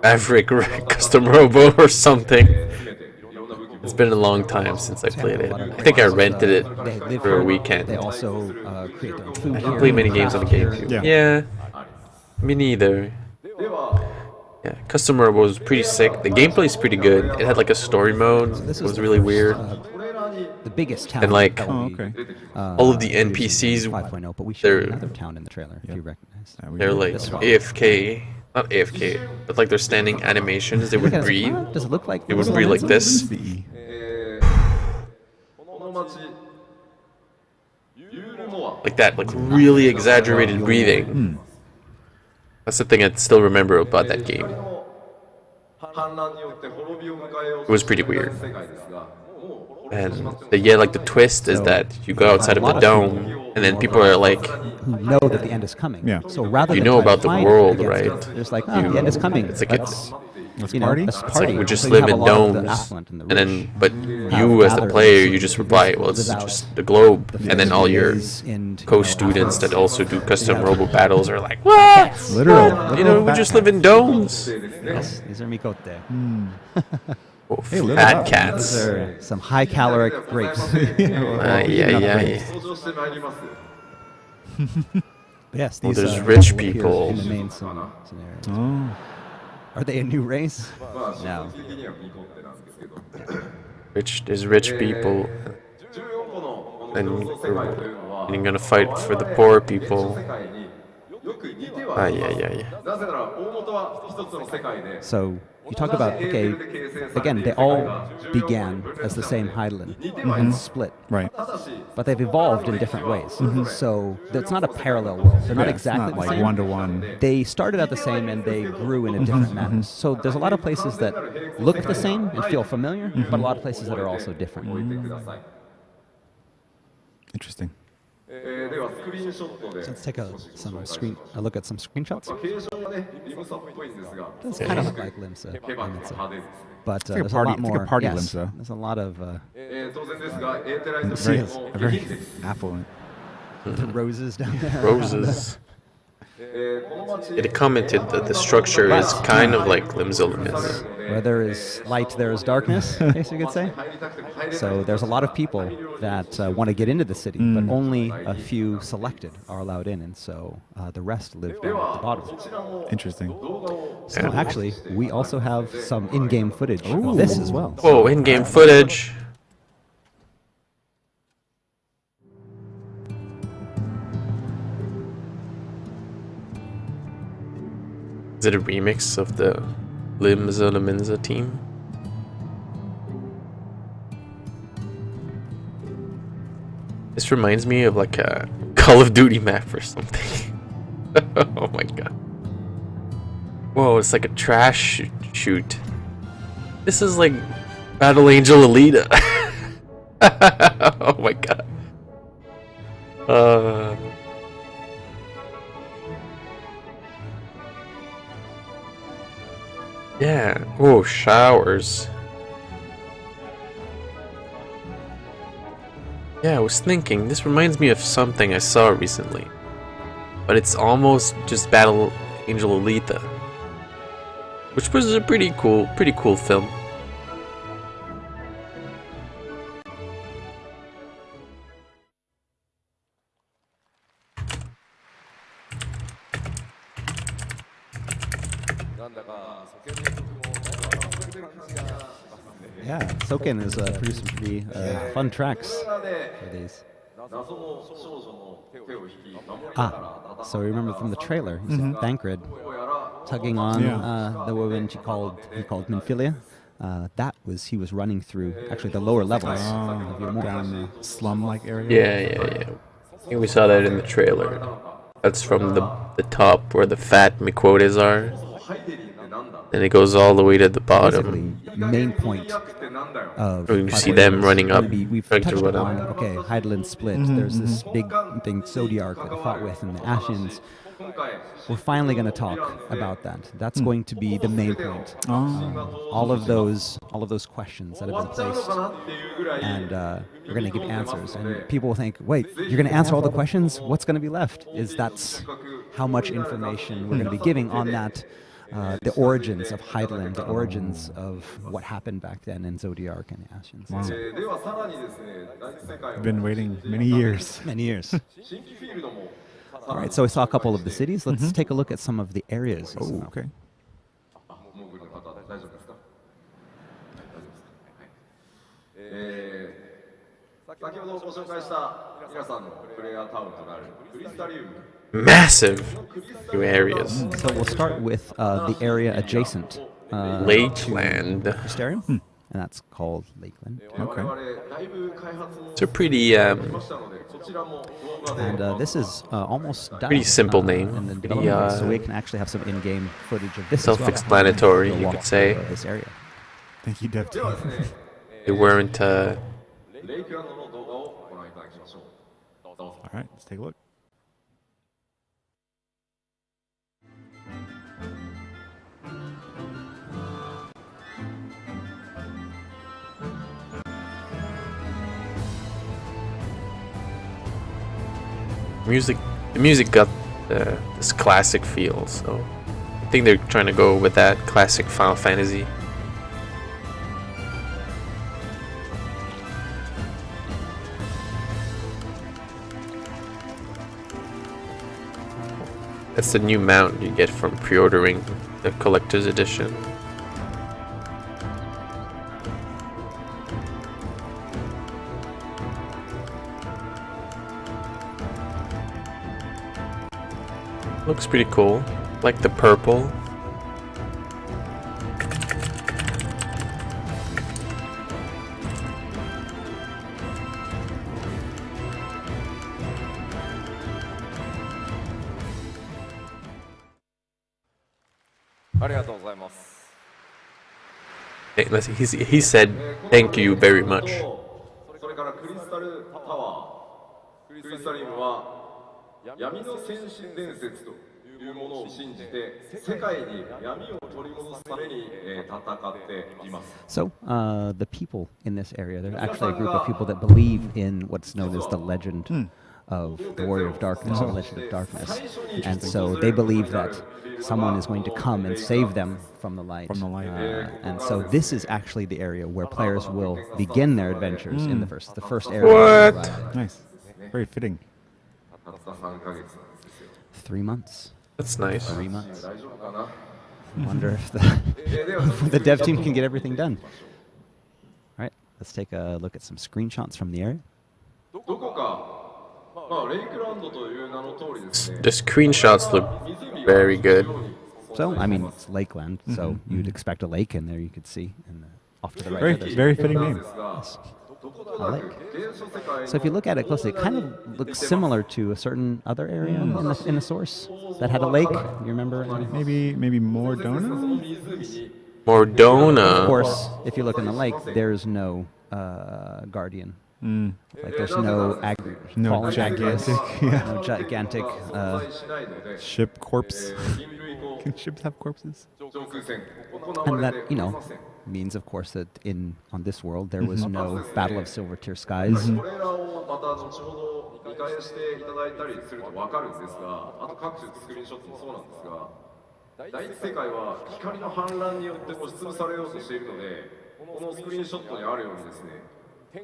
Maverick Custom Robo or something. いろんな武器も It's been a long time since I played it. I think I rented it They live for a here. weekend. They also create their own food I here. didn't play many games on the craft here. GameCube. Yeah. Yeah, me neither. では Yeah, Custom Robo was pretty sick. The gameplay's pretty good. It had like a story mode. It This was the really first, weird. これらに the biggest town. And, like- that will Oh, be, okay. All of the NPCs, 5.0, but we they're- showed another town in the trailer. If you recognize. Yeah, we they're did. like This one. AFK. Not AFK, but like they're standing animations. They would Look at it. breathe. Does it look like? It would breathe like this. The- この町ユールモア Like that, like really exaggerated breathing. That's the thing I still remember about that game. 反乱によって滅びを迎えよう It was pretty weird. 世界ですがもう And like the twist is that you go outside of the dome, and then people are like, Who know that the end is coming. Yeah. So rather You than know try to about the fight world, against right? it, There's like, the end is coming. it's like Let's, Let's you know, party? let's it's party. like we just So live you in have a lot of the domes, affluent and the and then rich but you as the gathered player, in you just cities reply, well, it's without just the globe, and then all your and, co-students that also do custom have- robo battles are like, what? Literal. You know, we just live in domes. Yes, these are mikote. Oh, live it fat up. cats. These are some high caloric grapes. Yeah, yeah. 登場してまいります Yes, Well, these there's will rich appear people. in the main scenario. Oh. Are they a new race? まあ No. 基本的にはミコってなんですけど There's rich people, 14個のこの and 共同世界というのは you're gonna fight for the poor people. 世界に yeah. なぜなら大元は一つの世界で So you talk about, okay, again, they all began as the same Heidelin and split. Right. But they've evolved in different ways. So it's not a parallel world. They're not Yeah, it's exactly not the like same. one-to-one. They started out the same and they grew in a different manner. So there's a lot of places that look the same and feel familiar, but a lot of places that are also different. ください。 Interesting. ではスクリーンショットで Let's take a look at some screenshots. 形状はねリムサっぽいんですが It's kind of look like Limsa. ケバンが派手ですね。 But like a there's party- a lot it's like a more. party Yes, Limsa. there's a lot of 当然ですがエーテライト Very, も very 下品です。 affluent. the roses down there. Roses. この街 It commented that the structure is kind of like Limzilimus. Where there is light, there is darkness, I guess you could say. 入りたくても入れない。 So there's a lot of people that want to get into the city, but only a few selected are allowed in, and so the rest live down at the bottom. こちらも Interesting. 動画を So actually, we also have some in-game footage of this as well. Whoa, in-game footage. Is it a remix of the Limza team? This reminds me of like a Call of Duty map or something. Oh my god. Whoa, it's like a trash shoot. This is like Battle Angel Alita. Oh my god. Yeah. Oh, showers. Yeah, I was thinking, this reminds me of something I saw recently. But it's almost just Battle Angel Alita. Which was a pretty cool film. Yeah, Soken is producing some pretty fun tracks for these. 謎の少女の手を引き守りながら So remember from the trailer, you see Thancred どうやら tugging on Yeah. the woman he called Minfilia. That was he was running through actually the lower levels of your mall. Down the slum-like area. Yeah. I think we saw that in the trailer. That's from the top where the fat Mikotas are. ハイデリーってなんだ And it goes all the way to the bottom. Basically, main point ってなんだよ of You see Five them Ways running is up, gonna be, we've trying to touched run on, up. okay, Heidelin split. There's this big thing, Zodiark, that they fought with, and the Ashins. 今回 We're finally going to talk about that. That's going to be the main point. Oh. All of those questions that 終わ have っ been ちゃうの placed, かなっていうぐらい and we're going to give answers. And people will think, wait, you're going to answer all the questions? What's going to be left? Is that's how much information we're going to be giving on that. The origins of Heidelin, the origins of what happened back then in Zodiark and Ashians. ではさらにですね第一世界 I've been waiting many years. Many years. 新規フィールドも All right, so we saw a couple of the cities. Let's take a look at some of the areas. as Oh, well. okay. モンゴルの方大丈夫ですか大丈夫ですか先ほどご紹介した皆さんのプレイヤータウンとなるクリスタリウム Massive new areas. So we'll start with the area adjacent Lakeland. to Crystarium, and that's called Lakeland. 我々だいぶ開発も It's a pretty しましたのでこちらも動画 And で this is almost done. Pretty simple name. In the Pretty, development, so we can actually have some in-game footage of this. as well. Self-explanatory, We'll you walk could say. through, this area. Thank you, Dev では team. ですね They weren't, レイクランドの動画をご覧いただきましょうどうぞ All right, let's take a look. the music got this classic feel, so I think they're trying to go with that classic Final Fantasy. That's the new mount you get from pre-ordering the collector's edition. Looks pretty cool. Like the purple. Hey, he said thank you very much. それからクリスタルタワー、クリスタリウムは闇の先進伝説というものを信じて世界に闇を取り戻すために戦っています。 So, the people in this area, they're actually a group of people that believe in what's known as the legend of the Warrior of Darkness, the Legend of Darkness. And so they believe that someone is going to come and save them from the light. And so this is actually the area where players will begin their adventures in the first area. What? Nice. Very fitting. たった3ヶ月なんですよ。 3 months. That's nice. 3 months. 大丈夫かな。 Wonder if the dev team can get everything done. All right, let's take a look at some screenshots from the area. どこか、まあレイクランドという名の通りですね。 The screenshots look very good. So, I mean, it's Lakeland, so you'd expect a lake in there you could see. And off to the right, Very, there's very fitting name. a lake. So if you look at it closely, it kind of looks similar to a certain other area in the source that had a lake. You remember? Maybe more Dona? Of Mordona. course, if you look in the lake, there's no guardian. Like there's no No fallen gigantic, Agrias, yeah. no gigantic. Ship corpse. Can ships have corpses? And that, you know, means, of course, that on this world there was no Battle of Silver Tier Skies. これらをまた後ほど見返していただいたりすると分かるんですが、あと各種スクリーンショットもそうなんですが、第一世界は光の反乱によって押しつぶされようとしているので、このスクリーンショットにあるようにですね、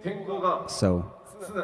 天候が So 常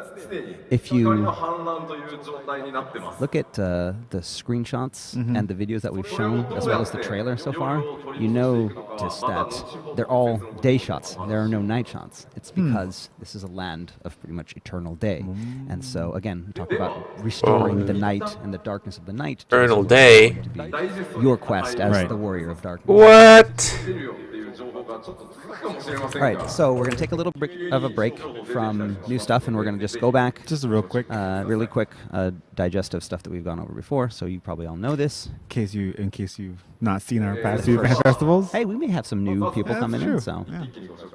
に if you 光の反乱という状態になってます。 look at the screenshots and the videos that we've shown, as well as the trailer so far, you notice that they're all day shots. There are no night shots. It's because this is a land of pretty much eternal day. And so, again, we talk about restoring the night and the darkness of the night. to Eternal this day. to be your quest as Right. the warrior of darkness. What? 出るよっていう情報がちょっと続くかもしれません All が。 right, so we're going to take a little break of a break from new stuff, and we're going to just go back. Just a real quick, Really quick digest of stuff that we've gone over before, so you probably all know this. in case you've not seen our past two fan festivals. Hey, we may have some new people That's coming true. in, so. Yeah.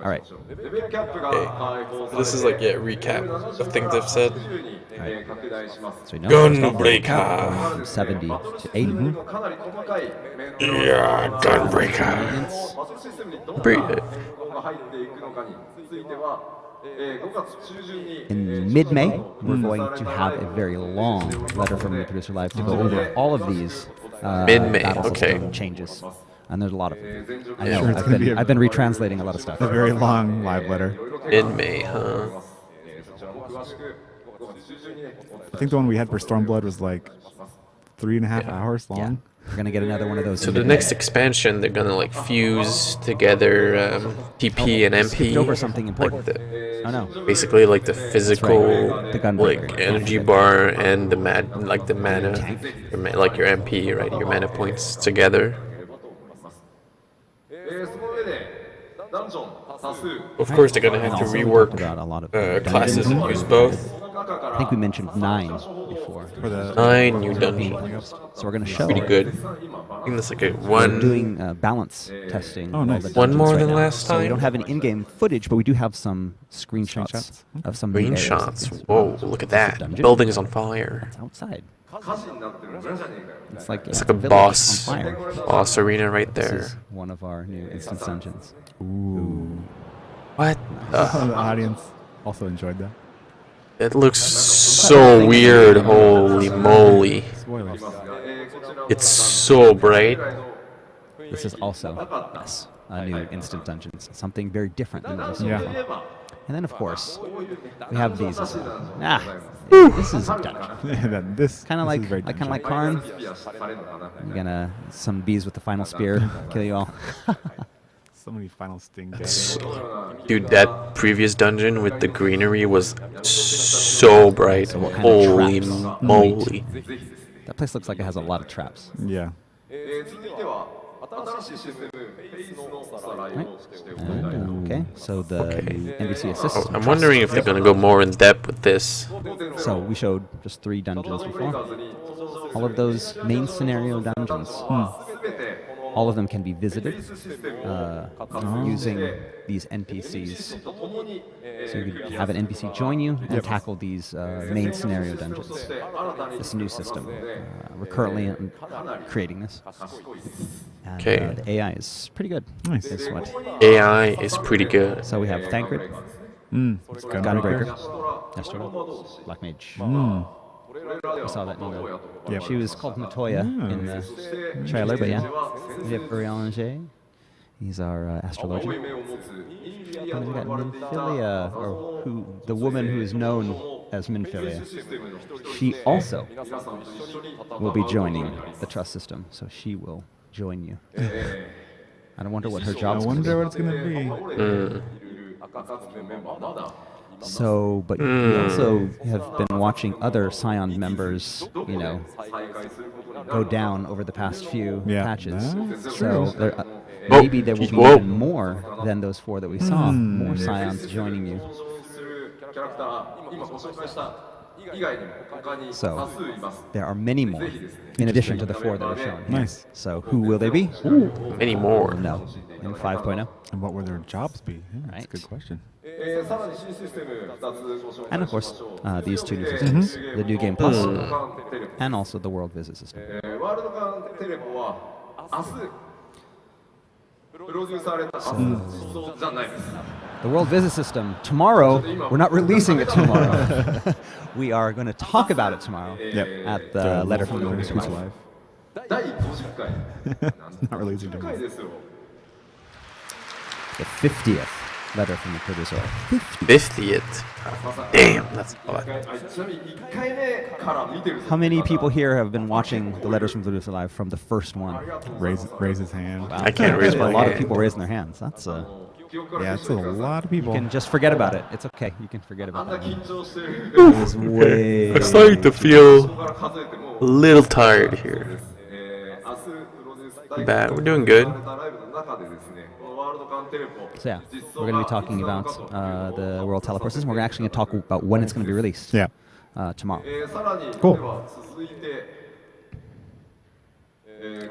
All right. レベルキャップが開放されて This is like a recap of things they've said. 70に拡大します。 So we know first off, Gunbreaker. from 70 to 80. かなり細かい Yeah, Gunbreaker. バトルシステムにどんな Breathe 変更が入っていくのかについては、5月中旬に In mid-May, we're going to have a very long letter from the producer live to go over all of these Mid-May, battle okay. system changes. And there's a lot of them. I Sure, know, it's gonna be a- I've been retranslating a lot of stuff. A very long live letter. In May, huh? そちらも詳しく5月中旬にね、お伝 I think the one we had for Stormblood was like 3.5 hours long. Yeah, we're going to get another one of those. So in the mid-May. next expansion, they're gonna like fuse together TP and Skipped MP. over something important. Like the, Oh no. basically like the physical, The Gunbreaker. like energy bar and the like the mana, like your MP, right? Your mana points together. その上でダンジョン多数 Of course, they're gonna have to Also, we rework talked about a lot of classes dungeons. and use both. 中か I ら think we mentioned 9 before. For the 9 new dungeons. So we're going to show. Pretty good. I think that's like a We're one. doing balance testing. Oh, of all nice. the One dungeons more right than now. last So we time? don't have any in-game footage, but we do have some screenshots of some new areas. Screenshots. Whoa, look at that. Dungeon. Building is on fire. It's outside. 火事になってる村じゃねえかよ It's like, It's yeah, like a village boss, on fire. boss arena right This there. is one of our new instance dungeons. What? the audience also enjoyed that. It looks so weird. Holy moly. Spoilers. こちら It's so bright. This is also, yes, a new instant dungeons. Something very different than what we've seen Yeah. before. And then, of course, we have these as well. This is a dungeon. That this Kind of this like, is very kind of like dungeon. Karn. ピアされるのかな You're gonna some bees with the final spear kill you all. So many final sting days. Dude, that previous dungeon with the greenery was so bright. what kind of Holy traps? moly. That place looks like it has a lot of traps. Yeah. 続いては新しいシステム、フェイスのおさらいをしておきたいと思います。 Okay, so the NBC assist. I'm wondering if they're gonna go more in depth with this. So we showed just 3 dungeons before. All of those main scenario dungeons. All of them can be visited using these NPCs. So you could have an NPC join you and tackle these main scenario dungeons. This new system. We're currently creating this. And, Okay. the AI is pretty good. Nice. Is what. AI is pretty good. So we have Thancred, Gunbreaker. Nestor, Black Mage. Mm. I saw that in the... Yep. She was called Matoya in the trailer, but yeah. We have Urianger. He's our astrologer. And then we got Minfilia, or who the woman who is known as Minfilia. She also will be joining the trust system, so she will join you. I don't wonder what her I job's going to wonder be. what it's gonna be. So, but we also have been watching other Scion members, you know, go down over the past few Yeah. patches. That's So there, Oh, maybe there will be whoa. even more than those 4 that we saw. More Scions joining you. するキャラクター、今ご紹介した以外にも他に多 So 数います。 there are many more in addition to the 4 that are shown here. Nice. So who will they be? Many more. No. In 5.0. And what will their jobs be? Yeah, that's a Right. good question. さらに新システム2つご紹介 And of しま course, しょう。 these 2 new systems. The new game plus ワールドカンテレポ and also the world visit system. ワールドカンテレポは明日プロデュースされた明日そうじゃないです。 The world visit system tomorrow. We're not releasing it tomorrow. We are going to talk about it tomorrow Yep. at the letter from the producer Who's live. live? 第50回 Not releasing 50 tomorrow. 回ですよ。 The 50th letter from the producer live. 50th. Damn, that's a lot. ちなみに1回目から見てる How many people here have been watching the letters from the producer live from the first one? Raise his hand. I can't raise A my lot of hand. people raising their hands. That's 記憶から Yeah, it's a lot of people. You can just forget about it. It's okay. You can forget あ about んな that. 緊張してる It's way. I'm starting to feel から数えても a little tired here. 明日プロデュース大 Bad. We're doing good. ライブの中でですね、このワールドカンテレポ So yeah, we're going to be talking about the world teleport system. We're actually going to talk about when it's going to be released. Yeah. Tomorrow. さらに Cool. では続いて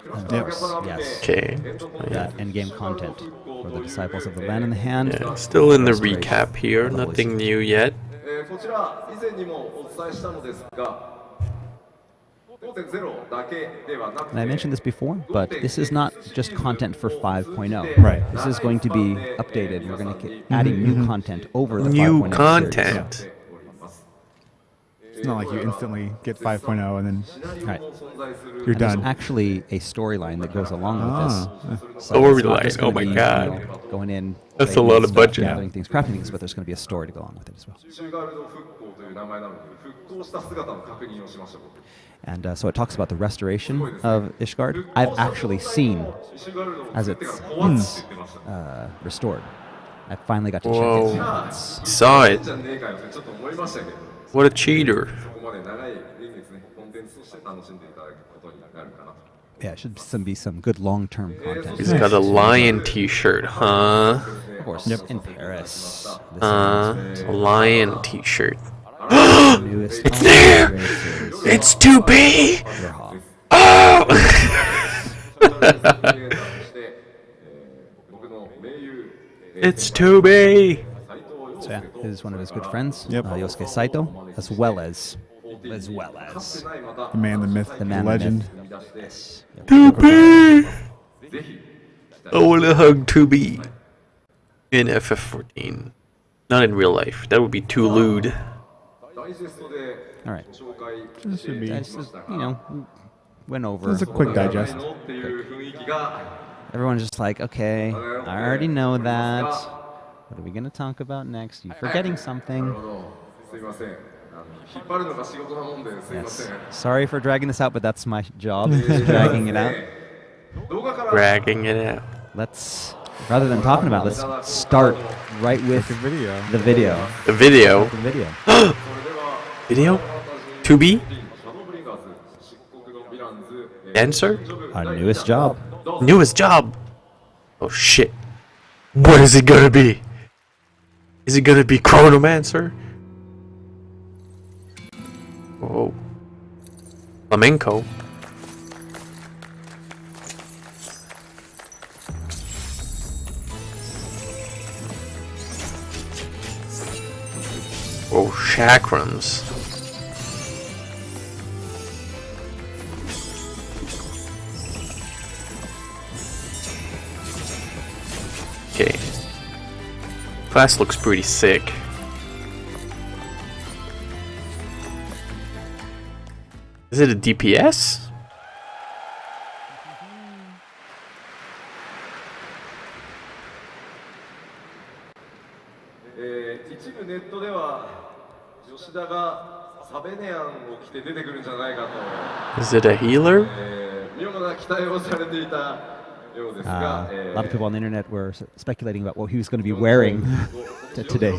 クラフ Yep. ターから見て Okay. That endgame content for the disciples of the land in the hand. Yeah, still in the recap here. Nothing new yet. こちら以前にもお伝えしたのですが 5.0 だけではなく And I て mentioned this before, but this is not just content for 5.0. Right. This is going to be updated. We're going to keep adding new content over the New 5.0 series. content. It's not like you instantly get 5.0 and then Right. you're And there's done. actually a storyline that goes along with this. So Storyline, it's not just gonna oh my be, God. going in. That's a creating lot of stuff, budget. Gathering things, crafting things, but there's going to be a story to go along with it as well. シュガルド復興という名前なので復興した姿の確認をしました。 And so it talks about the restoration of Ishgard. I've actually seen シュガルドを as 作ってから it's 怖いって言ってました。 restored. I finally got to Whoa. check it once. Saw じ it. ゃねえかよってちょっと思いましたけど、 What a cheater. そこまで長い年月ね、コンテンツとして楽しんでいただくことになるかなと。 Yeah, it should be some good long-term content. He's got a lion t-shirt, huh? Of course, in Paris. This A lion t-shirt. is the newest It's there! series. It's 2B! Yerha. Oh! 僕の盟友 It's 2B! So yeah, he's one of his good friends, Yep. Yosuke Saito, as well as The man, the myth, the the man, legend. the myth. Yes. Yep. 2B! I wanna hug 2B. In FF14. Not in real life. That would be too lewd. ダイジェストで All right. 紹介 This should be That's just, went over. this is a quick digest. のっていう雰囲気が Everyone's just like, okay, I already know that. What are we going to talk about next? You're forgetting なる something. ほどすいません引っ張るのが仕事なもんですいませ Yes. ん Sorry for dragging this out, but that's my job, is dragging it out. 動画から Dragging it out. Let's, rather than talking about it, let's start right with The video. the video. The video. The video. Video? 2B? シャドーブリンガーズ漆黒 Dancer? Our newest job. Newest job! Oh shit. What is it gonna be? Is it gonna be Chronomancer? Oh. Flamenco. Oh, chakrams. Okay. Class looks pretty sick. Is it a DPS? 一部ネットでは吉田がサベネアンを着て出てくるんじゃないかと、Is it a healer? 妙な期待をされていたようですが、 A lot of people on the internet were speculating about what he was going to be wearing today.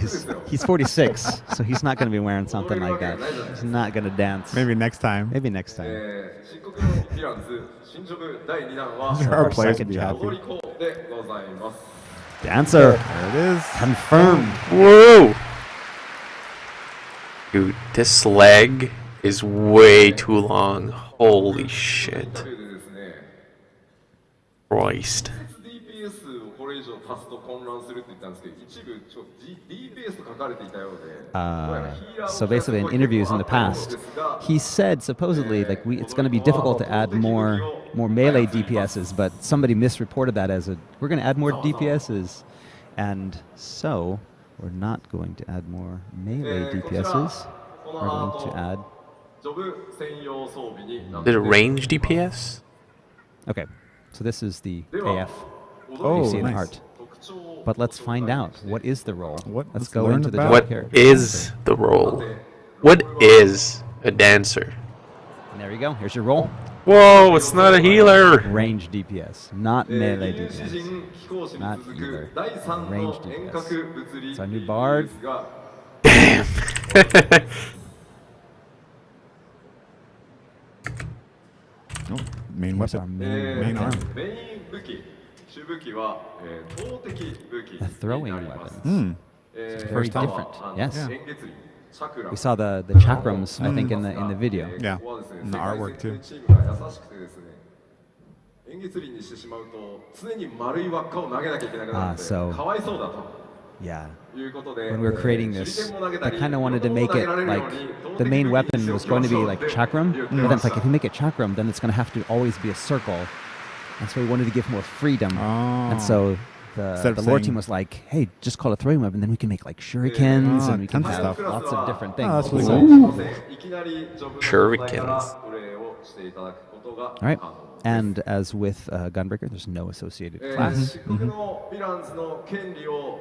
He's 46, so he's not going to be wearing something like that. He's not going to dance. Maybe next time. Maybe next time. 漆黒のヴィランズ進捗第2弾は Our players second would be job. happy. 踊り子でございます。 Dancer. There it is. Confirmed. Whoa! Dude, this leg is way too long. Holy shit. というでですね、 Christ. DPS をこれ以上足すと混乱するって言ったんですけど、一部DPS と書かれていたようで、 So basically, in interviews in the past, he said supposedly like it's going to be difficult to add more melee DPSs, but somebody misreported that as we're going to add more DPSs, and so we're not going to add more melee DPSs. We're going to add. ジョブ専用装備になっ Is て it い a ます。 range DPS? Okay, so this is the では AF Oh, you see in the nice. art. But let's find out what is the role. What? Let's Let's go learn into the about job What character. is the role? What is a dancer? And there you go. Here's your role. Whoa, it's not a healer! Range DPS, not melee 原始 DPS. 人飛行士に Not 続 either. く第3 Range の DPS. 遠隔物理 It's our new bard. ですが Oh, main What's our weapon. main Main arm. メイン武器主武器は、投擲武器 The に throwing なります weapons. Hmm. Very 他は different. Yes. 円月輪チャクラ We saw the chakrams, I think, in the video. Yeah, ここはですね in the artwork too. 世界戦チームが優しくてですね円月輪にしてしまうと常に丸い輪っかを投げなきゃいけなくなるので so- かわいそうだと Yeah. いうことで When we were creating 手裏 this, 剣も投げた I り kind of wanted to いろん make な it 投げられるよ like うに the 投 main 擲武 weapon 器に was してお going き to ま be しょう like って chakram. 言って But ま then it's した like if you make it chakram, then it's going to have to always be a circle. That's why we wanted to give more freedom. And so Instead the of lore saying- team was like, hey, just call it throwing weapon, then we can make like shurikens Oh, and we can tons of have stuff. lots of different things. Oh, that's really So- cool. いきなりジョブの Shurikens. 状態からプレーをしていただくことが All right. 可能です And as with Gunbreaker, there's no associated class. 漆黒のヴィランズの権利を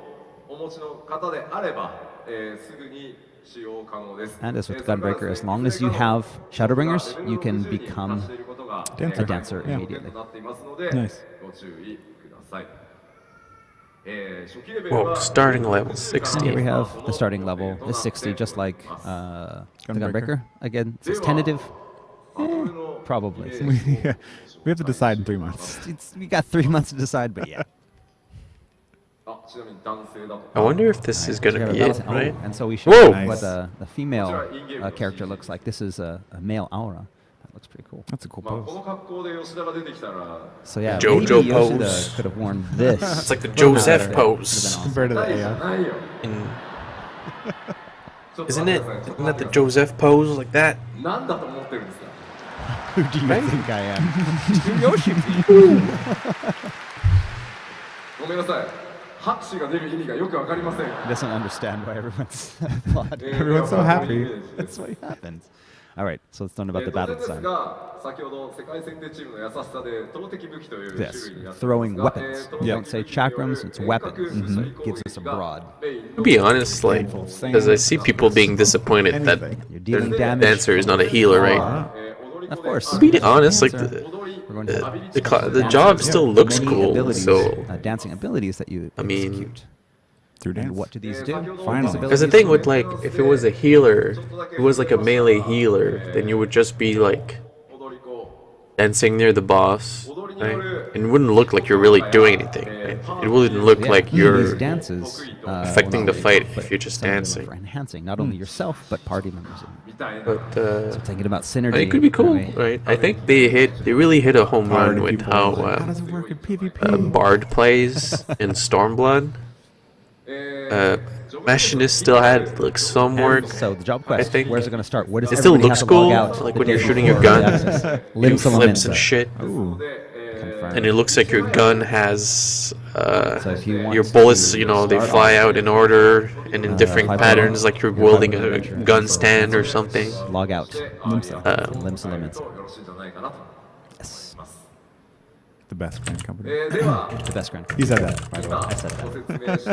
お持ちの方であれば、すぐに使用可能です And as with Gunbreaker, as long as you have Shadowbringers, you can become Dancer. a dancer Yeah. immediately. Nice. ご注意ください。初期レベル Whoa, は starting level Here we 60. have the starting level is 60, just like the Gunbreaker. Again, it's tentative. Probably. Yeah. We have to decide in 3 months. We got 3 months to decide, but yeah. あちなみに男性だと I wonder if this is gonna be it, Oh, right? and so we showed Whoa! what Nice. the female character looks like. This is a male aura. That looks pretty cool. That's a cool まあ、こ pose. の格好で吉田が出てきたら So yeah, JoJo maybe Yoshida pose. could have worn this. It's like the Joseph pose. Compared to the 大じゃ AF. ないよ In, ちょっと isn't 待っ it? てください Isn't that the Joseph pose like that? 何だと思ってるんですか Who do you think I am? ごめんなさい拍手が出る意味がよくわかりません He doesn't understand why everyone's applauding. Everyone's so happy. That's what happens. All right, so let's learn about the 当 battle 然です design. が先ほど世界戦隊チームの優しさで投擲武器という種 Yes, 類になっています throwing が weapons. 投擲 Don't say 武器による chakrams, it's weapons. 遠隔最高 Gives us a 撃が broad. メイン To の be honest, like, because I see people being disappointed that Anything. You're their dealing damage. dancer is not a healer, right? 踊り子 Of で course. To be honest, like, Dancer. the, We're going to have the job still looks many cool, abilities, so... dancing abilities that you I mean, execute. Through And dance. what do these do? Finally. Because the thing with, like, if it was a healer, it was like a melee healer, then you would just be, like, 踊り子 dancing near the boss, right? It wouldn't look like you're really doing anything, right? It wouldn't look like these you're dances affecting the fight if you're just some of them are dancing. for enhancing not only yourself but party members. But So thinking about synergy. it could be cool, that way. right? I think they really hit a home run Already with people how are like, how does it work in PvP? Bard plays in Stormblood. Machinist still had like some work. So the job quest, think. where's it going to start? What does It still everybody looks have to log cool, out like the when day you're shooting your before the gun, access? you Limb flips and shit. Confirmed. And it looks like your gun has So if you want your bullets, to you know, they start fly off out in order and in different 500, patterns, like you're your wielding 500 a adventure, gun stand or something. Log out. Limbs limits. よろしいんじゃないかなと Yes. 思います。 The best grand company. では The best grand. He said that. By the way, I said ご that. 説明した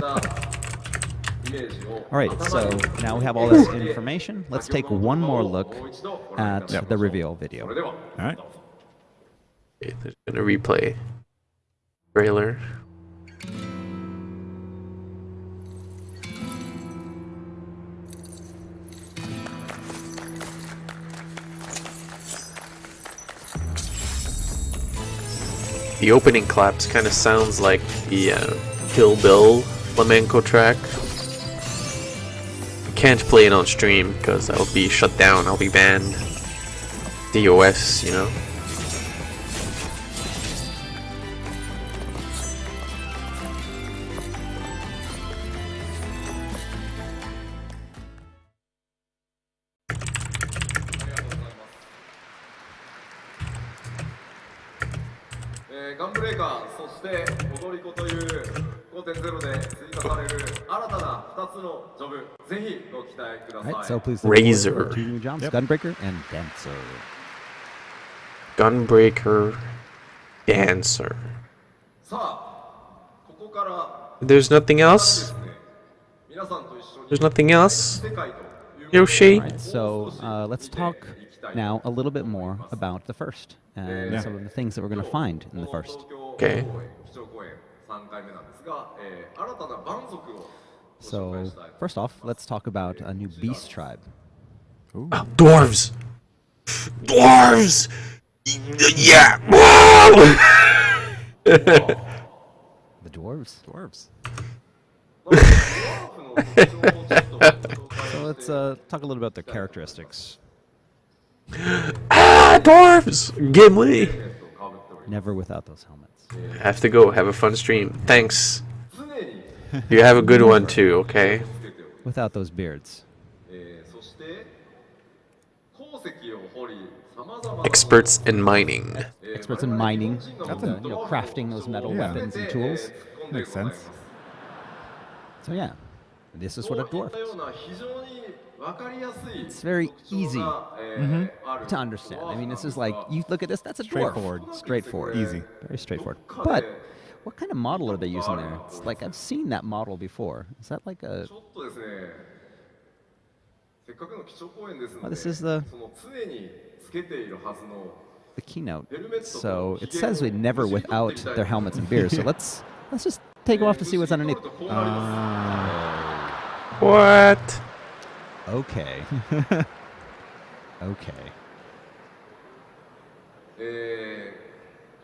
イメージを All right, so now we have all this information. Let's take one more look at the reveal それ video. では All right. Okay, they're gonna replay trailer. The opening claps kind of sounds like the Kill Bill flamenco track. I can't play it on stream because I'll be shut down, I'll be banned. DOS, you know? 예, ガンブレーカー、そして踊り子という5.0で追加される新たな2つのジョブ、ぜひご期待くだ All さい。 right, so please look forward Razor. to two new jobs, Yep. Gunbreaker and Dancer. Gunbreaker Dancer. さあ、ここから There's nothing で else? すね、皆さんと一緒に There's nothing else? 世界という Yoshi? All right, so let's talk now a little bit more about the first and Yeah. some of the things that we're going to find in the first. Okay. 基調講演3回目なんですが、新たな蛮族をご紹 So 介したい。 first off, let's talk about a new beast tribe. Ah, dwarves! Dwarves! Yeah! Whoa! The dwarves. Dwarves. So let's talk a little about their characteristics. Ah, dwarves! Gimli! Never without those helmets. I have to go. Have a fun stream. Thanks. 常に You have a good one too, okay? つけておく Without those beards. そして鉱石を掘りさまざまな Experts in mining. Experts in mining, crafting those metal Yeah. weapons and tools. Makes sense. So yeah, this is what a dwarf よ is. うな非常にわかりやすい It's very 特徴 easy がある to understand. I mean, this is like, you look at this, that's a dwarf. Straightforward. Straightforward. Easy. Very straightforward. But what kind of model are they using there? It's like, I've seen that model before. Is that like a... ちょっとですねせっかくの基調講演ですの Oh, で this is the その常につけているはずの the keynote. So it says we never without their helmets and beards. So let's just take them off to see what's underneath. こうなります What? Okay. Okay.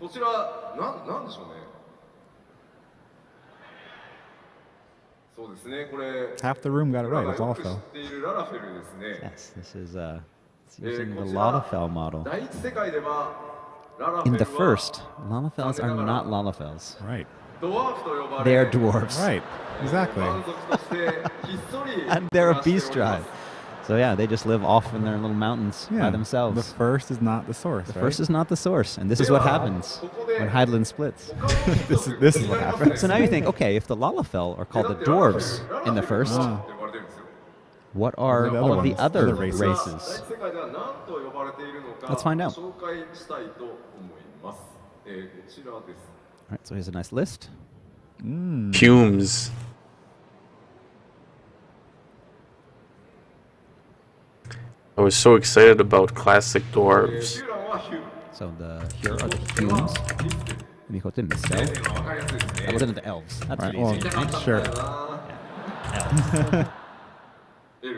こちらなんでしょうねそうですねこれ Half the room got it right. It's よく知 Alpha. っているララフェルですね Yes, this is it's using the こちら Lalafell model. 第一世界ではララフ In ェ the ルは first, Lalafels are not Lalafels. Right. ドワーフと呼ば They れ are dwarves. Right. Exactly. 蛮族としてひっそり And they're a 暮らしており beast ま tribe. す So yeah, they just live off in their little mountains Yeah. by The themselves. first is not the source. The right? first is not the source, and this is what happens when Hydaelyn splits. This is what happens. So now you think, okay, if the Lalafell are called the dwarves in the first, って呼ばれてるんですよ what are the all other of the ones? other Other races. 第 races? 一世界では何と呼ばれているのか Let's find out. 紹介したいと思います、こちらです All right, so here's a nice list. Humes. I was so excited about classic ヒ dwarves. ューランはヒュー So here are the humans. Let me go to Mistel. わかりやすいですね That wasn't the elves. That's Right. pretty Well, easy. sure. エル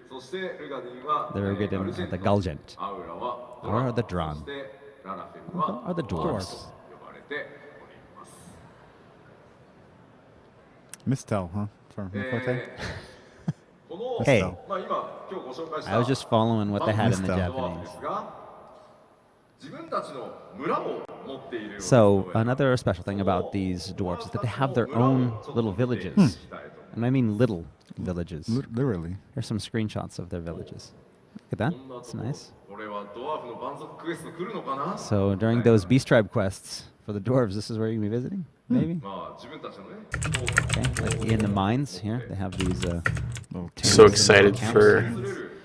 フそしてルガディンは They're good in the Galgent. アウラは Or the Dran. そしてララフェルは Are the dwarves? 呼ばれております。 Mistel, huh? From Forte? この Hey. まあ今今日ご紹介した I was just following what they had in the ドワーフ Japanese. ですが、自分たちの村を持っているようです So ので another special thing about these dwarves is that they have their own little villages. And I mean little villages. Literally. Here's some screenshots of their villages. Look at that. It's nice. これはドワーフの蛮族クエスト来るのかな。 So during those Beast Tribe quests for the dwarves, this is where you're going to be visiting? Maybe? まあ自分たちのね、 Okay. Like in the mines here, they have these. Little So towns. excited for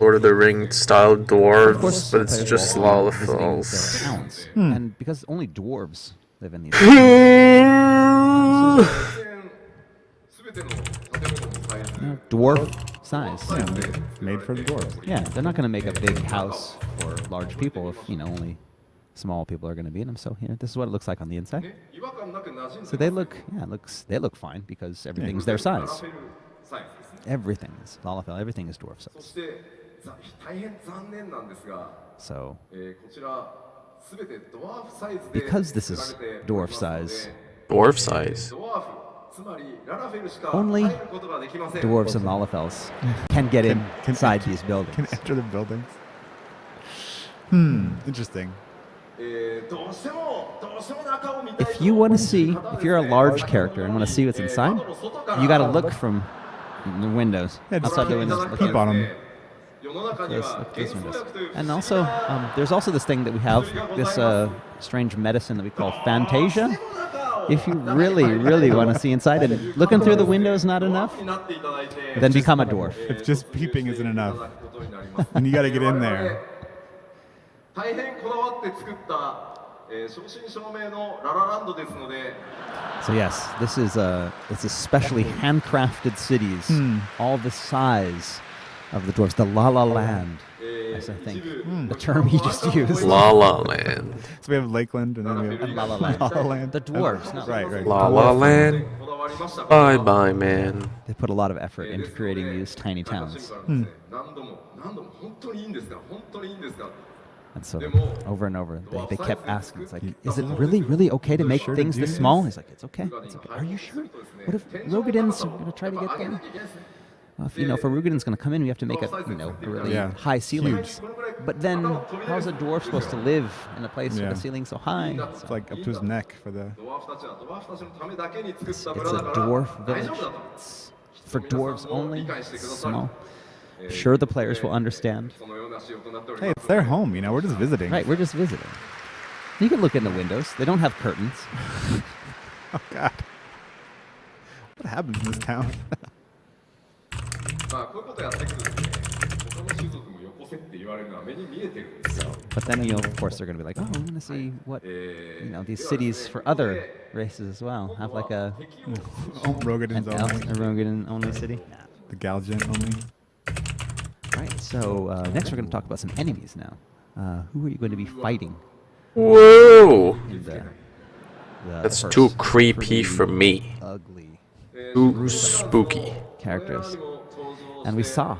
Lord of the Rings style dwarves, Of course, but it's players just will also be visiting Lalafels. their towns. And because only dwarves live in these. 全ての建物のサイズ Dwarf size. Made for the dwarves. Yeah, they're not going to make a big house for large people if, only small people are going to be in them. So here, this is what it looks like on the inside. 違和感なく馴染んで So they look, they look fine because everything's their ララ size. フェルサイズですね。 Everything is Lalafell. Everything is dwarf そ size. して大変残念なんですが、 So こちらすべてドワーフサイズで because this is 作られて dwarf おりますので size, Dwarf size. ドワーフつまりララフェルしか Only 入ることができません。 dwarves and Lalafells can get inside these Can buildings. enter the buildings. Interesting. どうしても中を見たい If you want to see, if you're a large character and want to see what's inside, you got to look from the windows, Yeah, just outside the windows. Look peep at on them. 世の中に this, は look at these 幻想 windows. 薬という And also, there's also this thing that we have, this strange medicine that we call Fantasia. If you really, really want to see inside and looking through the windows not enough, になっていただいて then become a dwarf. If just peeping isn't いた enough, だくことになります。 and you got to get in there. 大変こだわって作った、正真正銘のララランドですので、 So yes, this is it's especially handcrafted cities, all the size of the dwarves. The La La Land, as I think the term he just used. La La Land. So we have Lakeland, and then we have La La Land. La La Land. The dwarves, not Right, right. La La Land. こだわりました。 Bye bye, man. They put a lot of effort into creating these tiny 中心 towns, からですね、何度も本当にいいんですか、本当にいいんですか。 and so over and over they kept asking, it's like, is it really okay to make things this small? He's like, it's okay. It's okay. Are you sure? What if Rogadin's going to try to get there? If a Rogadin's going to come in, we have to make a really Yeah. high ceilings. But then, how's a dwarf supposed to live in a place with Yeah. a ceiling so high? It's like up to his neck for the. ドワーフたちはドワーフたちのためだけに作っ It's た a 村だから dwarf 大 village. 丈夫だと。 It's for dwarves only, small. Sure, the players will understand. そのような仕様となっており Hey, ま it's す。 their home. We're just visiting. Right, we're just visiting. You can look in the windows. They don't have curtains. Oh God. What happens in this town? まあこういうことやってくるとですね、他の種族もよこせって言われるのは目に見えてるんですよ。 But then, of course, they're going to be like, oh, I'm going to see what, these cities for other races as well. Have like a Oh, Rogadin's an only. Rogan only city. The Galgen only. Right, so next we're going to talk about some enemies now. Who are you going to be fighting? Whoa! In the That's first too creepy pretty for me. Ugly Too spooky. characters. And we saw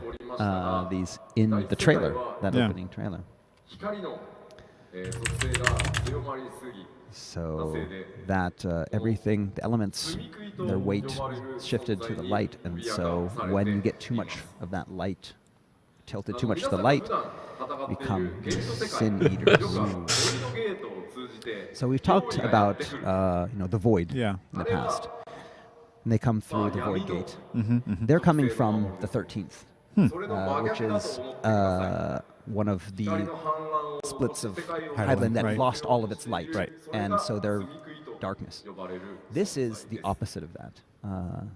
these in the trailer, that Yeah. opening trailer. 光の、属性が強まりすぎ、 So that everything, the elements, their weight shifted to the light, and so when you get too much of that light, tilted too much to the light, become sin eaters. ボイドゲートを通じて、 So we've talked about the void Yeah. in the past, and they come through the void gate. They're coming from the 13th, それの真 which 逆だ is と思ってください。 one of the 光の反乱を splits of 世界を Highland that Right. lost all of its light, Right. and so they're darkness. 呼ばれる This is the opposite of that.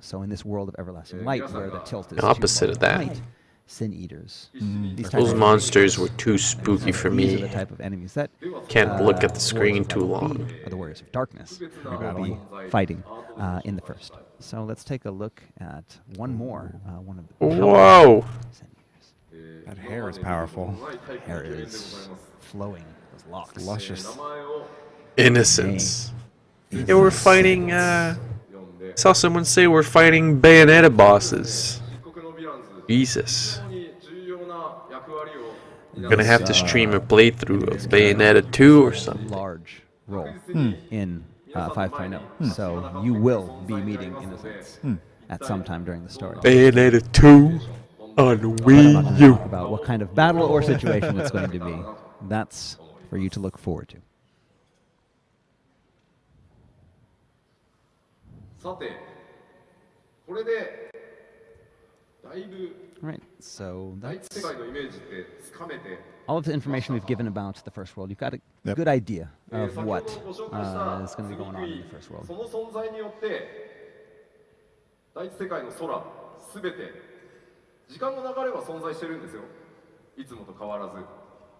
So in this world of everlasting light, where the tilt is The opposite too of that. light, sin eaters. These type Those of monsters were too spooky for These are the me. type of enemies that Can't look at the warriors screen of too Battle long. B, or the warriors of darkness will be fighting in the first. So let's take a look at one more. One of the Whoa! sin eaters. That hair is powerful. Hair is flowing. Those locks. Luscious. 名前を Innocence. Yeah, we're fighting, saw someone say we're fighting Bayonetta bosses. 漆黒のヴィランズ Jesus. 非常に重要な I'm gonna have to stream a playthrough of Bayonetta 2 or something. large role in 5.0. So you will be meeting Innocence at some time during the story. Bayonetta 2 on But I'm not Wii going to U. talk about what kind of battle or situation it's going to be. That's for you to look forward to. さて、これでだいぶ All right, so 第一 that's 世界のイメージってつかめて all of the information we've given about the first world. You've got a Yep. good idea 先 of ほど what ご紹介した is going to be going on in the first そ world. の存在によって第一世界の空すべて時間の流れは存在してるんですよいつもと変わらず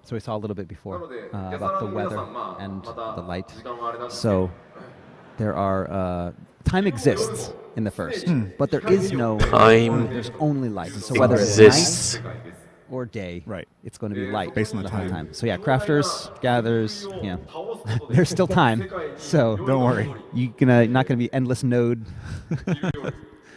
So we saw a little bit な before ので about the ゲザラの皆 weather さんまあ and ま the た light. 時間はあれなんですけ So ど there are time exists in the first, but there is no Time There's only light. So whether it's exists. night or day, Right. it's going to be light Based on the whole time. So yeah, crafters, gatherers, yeah, there's still time. So Don't worry. you're not gonna be endless node.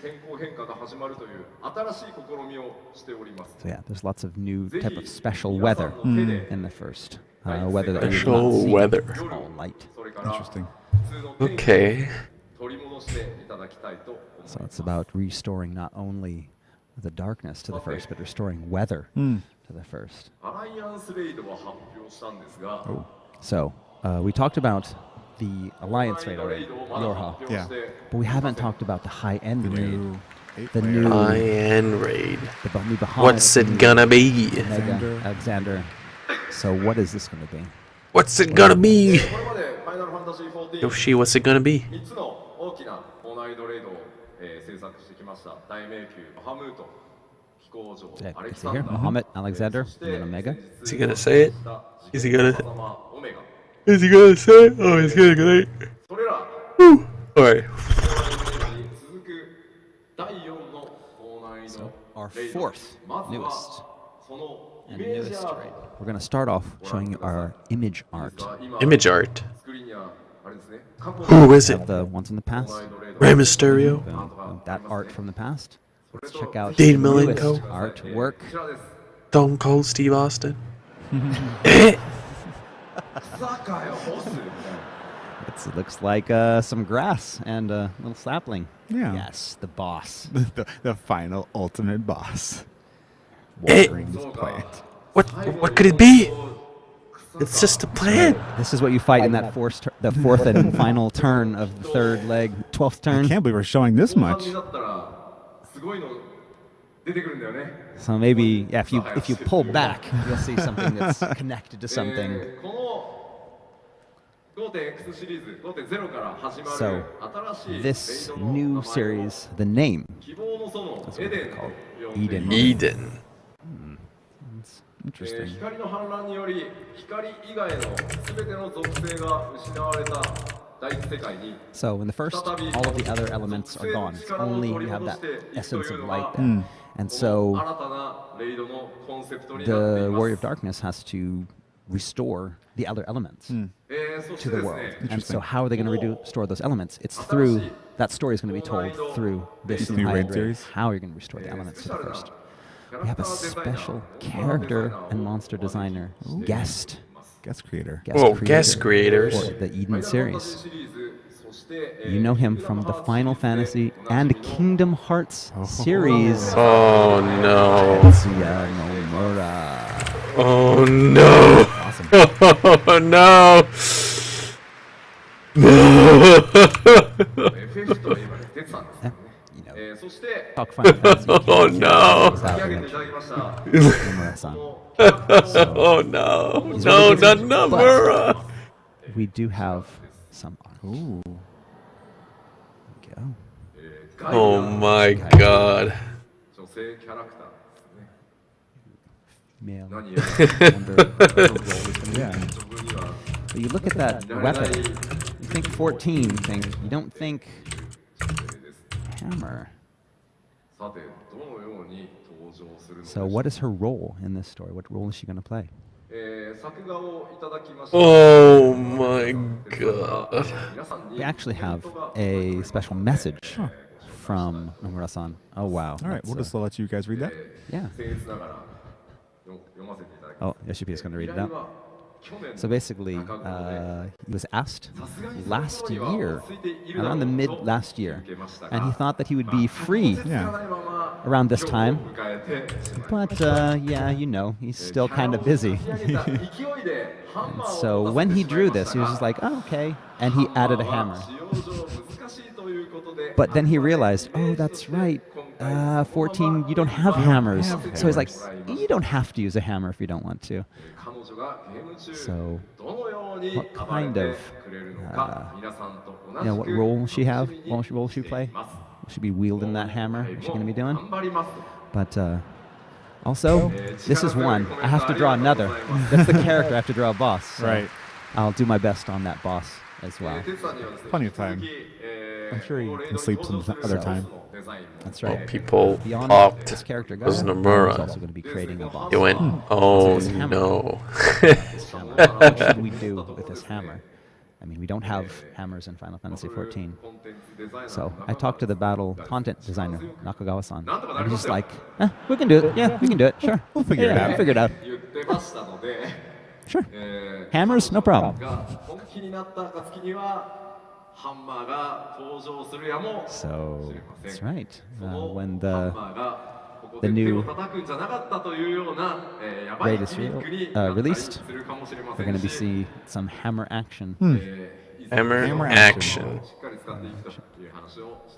天候変化が始まるという新しい試みをしております So yeah, there's lots of new type of special weather in the first. Weather that we have Special not seen. weather. It's all light. それから Interesting. 普通の天気 Okay. を取り戻していただきたいと思い So ま it's す about restoring not only the darkness to the first, but restoring weather to the first. アライアンスレイドは発表したんですが So we talked about the Alliance raid レ already, イドをまだ Yorha, 発表して but we haven't talked about the high-end The raid, new eight the player. new Iron Raid. the new Bahamut, What's it gonna be? Mega Alexander. So what is this going to be? What's it gonna be? これまでファイナルファンタジー14 Yoshi, what's it gonna be? 3つの大きなオーナイドレイドを、制作してきました大迷宮バハムート飛行場 Yeah, ア you レ can キ see サ here, ンダー Muhammad, Alexander, そし and て then Omega. Is he gonna say it? Is he gonna- オメガ Is he gonna say it? Oh, he's gonna go. それら Alright. に続く第4のオーナイド Our レイド fourth まずは newest そのイ and メージ newest アー raid. ト We're going to start off showing you our image art. 今 Image art. スクリーンにはあれですね過去 Who の is it? Have the ones in the オー past. ナイドレイド Rey Mysterio? That art from the past. Let's check out Dean the newest Malenko? artwork. こちらです Stone Cold Steve Austin? 草かよボス It looks like some grass and a little sapling. Yeah. Yes, the boss. the final ultimate boss. Eh. Watering this plant. What could it be? It's just a plant. This is what you fight in that the fourth and final turn of the third leg, 12th I turn. can't believe we're showing this 後半 much. になったらすごいの出てくるんだよね So maybe, yeah, if you pull back, you'll see something that's connected to something. この 5.x シリーズ 5.0 から始ま So る新しいレイ this ドの名 new 前を series, the name, 希望の園 That's what エ it's デンと called. 呼んでいます Eden. Interesting. 光の反乱により光以外の全ての属性が失われた第一世界に so in the first, all of the other elements are gone. It's only you have that essence of light there. And この so 新たなレイドのコンセプトになってい the ま Warrior of す Darkness has to restore the other elements そし to て the です world. ね And so how are they going to restore those elements? It's through, that story is going to be told through this new new raid raid. series? How you're going to restore the elements to the first. We have a special character and monster designer, guest Guest creator. Oh, guest creators. for the Eden ファイナルファンタジー series. シリーズそして、 You know him from the Final Fantasy and Kingdom Hearts series. Oh no. Tetsuya Nomura. Oh no. Awesome. Oh no. FF といえばね哲さんですよね You know, そして talk Final Fantasy. Oh no. 引き上げていただきました Nomura-san. Oh no. No, not Nomura. We do have some art. Ooh. There we go. Oh my god. 女性キャラクターですね Male. 何や Yeah. ら自分には But you look at that weapon, you think 14, you don't think hammer. さてどのように登場するのでし So ょう what is her role in this story? What role is she going to play? 作画をいただきました Oh my god. 皆さんに We actually have a special message from Nomura-san. Oh wow. All right, That's, we'll just let you guys read that. yeah. 僭越ながら Oh, Yoshipi is going to read it out. So basically, he was asked last year, around the mid last year, and he thought that he would be free around this time. But yeah, you know, he's still kind of busy. And so when he drew this, he was just like, oh, okay. And he added a hammer. But then he realized, oh, that's right. 14, you don't have hammers. So he's like, you don't have to use a hammer if you don't want to. So what kind of, you know, what role will she have? What role will she play? Will she be wielding that hammer? What's she going to be doing? But also, this is one. I have to draw another. That's the character. I have to draw a boss. So Right. I'll do my best on that boss as well. Plenty of time. I'm sure he can sleep some other time. That's Well, right. people Beyond talked. this character guy, Was he's Nomura. also going to be creating a boss. He went, oh His hammer. no. This hammer. What should we do with this hammer? I mean, we don't have hammers in Final Fantasy XIV. So I talked to the battle content designer, Nakagawa-san, and he's just like, we can do it. Yeah, we can do it. Sure. We'll figure it out. We'll figure it out. Sure. Hammers, no problem. So that's right. When the new raid is released, we're going to be seeing some hammer action. Hammer action.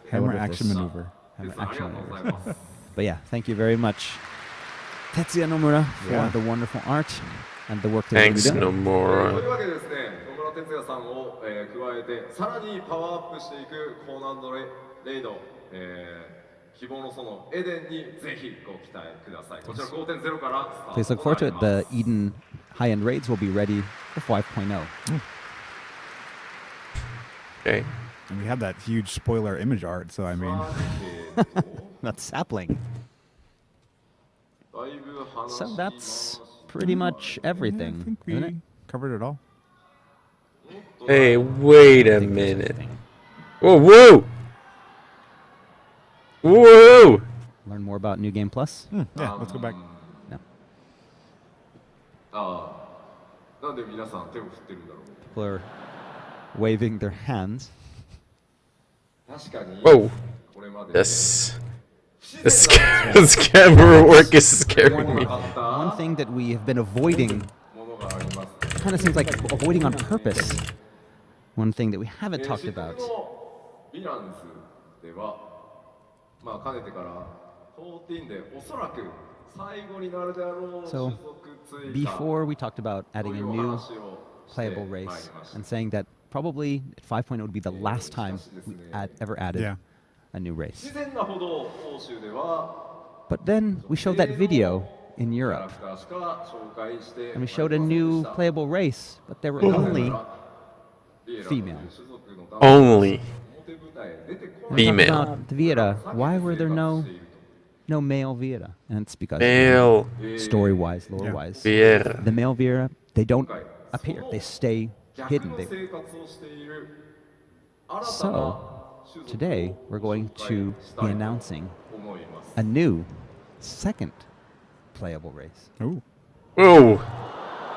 Hammer action maneuver. Hammer action maneuver. But yeah, thank you very much, Tetsuya Nomura, for the wonderful art and the work that Thanks, you've done. という Nomura. わけでですね、野村哲也さんを、加えてさらにパワーアップしていく高難度レイド、希望の園エデンにぜひご期待ください。こちら 5.0 からスタート Please look と forward な to り it. ます The Eden high-end raids will be ready for 5.0. Okay. And we had that huge spoiler image art, so I mean, That's sapling. So that's pretty much I everything, think isn't it? we covered it all. Hey, wait a I think there's minute. everything. Whoa, whoa! Whoa! Learn more about New Game Plus? Yeah, let's go back. No. ああ、なんで皆さん手を振ってるんだろう。 People are waving their hands. 確かに Whoa! これまで This this camera work is scaring me. One thing that we have been avoiding, ものがあります。 kind of seems like avoiding on purpose. One thing that we haven't talked about. ヴィランズでは、まあかねてから14でおそらく最後になるであろう So, 種族追加 Before we talked about と adding い a う new 話をして playable まいり race ました and saying that probably 5.0 would be the last time we ever added Yeah. a new race. 自然なほど欧州では But then we showed that video in キャラ Europe クターしか紹介して and we showed a new playable race, but there were only female. Only And we talked female. about the Vieta. Why were there no male Vieta? And it's because Male story-wise, lore-wise, Viera. the male Vieta, they don't appear. They stay hidden. 逆の生活をしている新たな So 種族を today we're going 紹 to 介した be いと announcing 思います a new second playable race. Ooh. Whoa!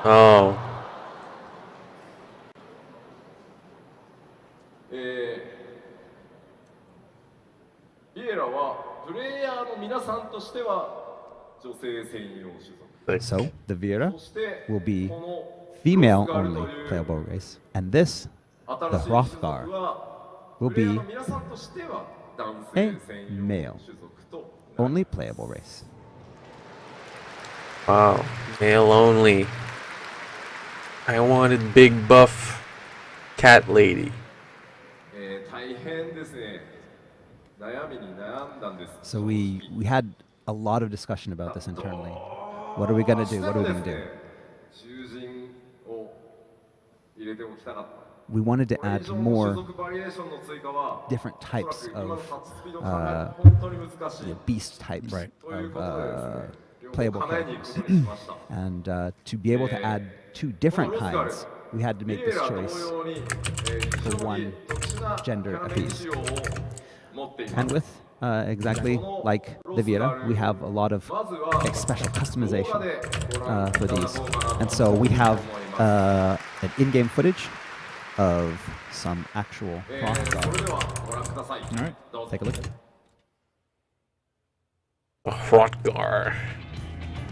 Oh. ビエラはプレイヤーの皆さんとしては女性専用種族 So the Vieta そして will be この female ロスガル only という playable race, and this 新しい the 種族 Hrothgar は will プレイヤー be の皆さんとしては男 a 性専用 male 種族となり only playable race. Wow. Male only. I wanted big buff cat lady. 大変ですね悩みに悩んだんです So we had a lot of discussion about this internally. What are we gonna do? What are we gonna do? 囚人を入れておきたかった We wanted to これ以 add 上の種 more 族バリエーションの追加は different おそら types く今の of タッチスピードを考えると本当に難しい beast types Right. という of ことでですね両方 playable 叶えに行く characters. ことにしました And to be able to add two different kinds, we had to ビ make エ this ラ同 choice. 様に非常に one 特殊なキ gender ャラメル apiece. 仕様を持っています And with exactly like the Viera. We have a lot of special customization for these. And so we have an in-game footage of some actual Hrothgar. All right. Take a look. Hrothgar.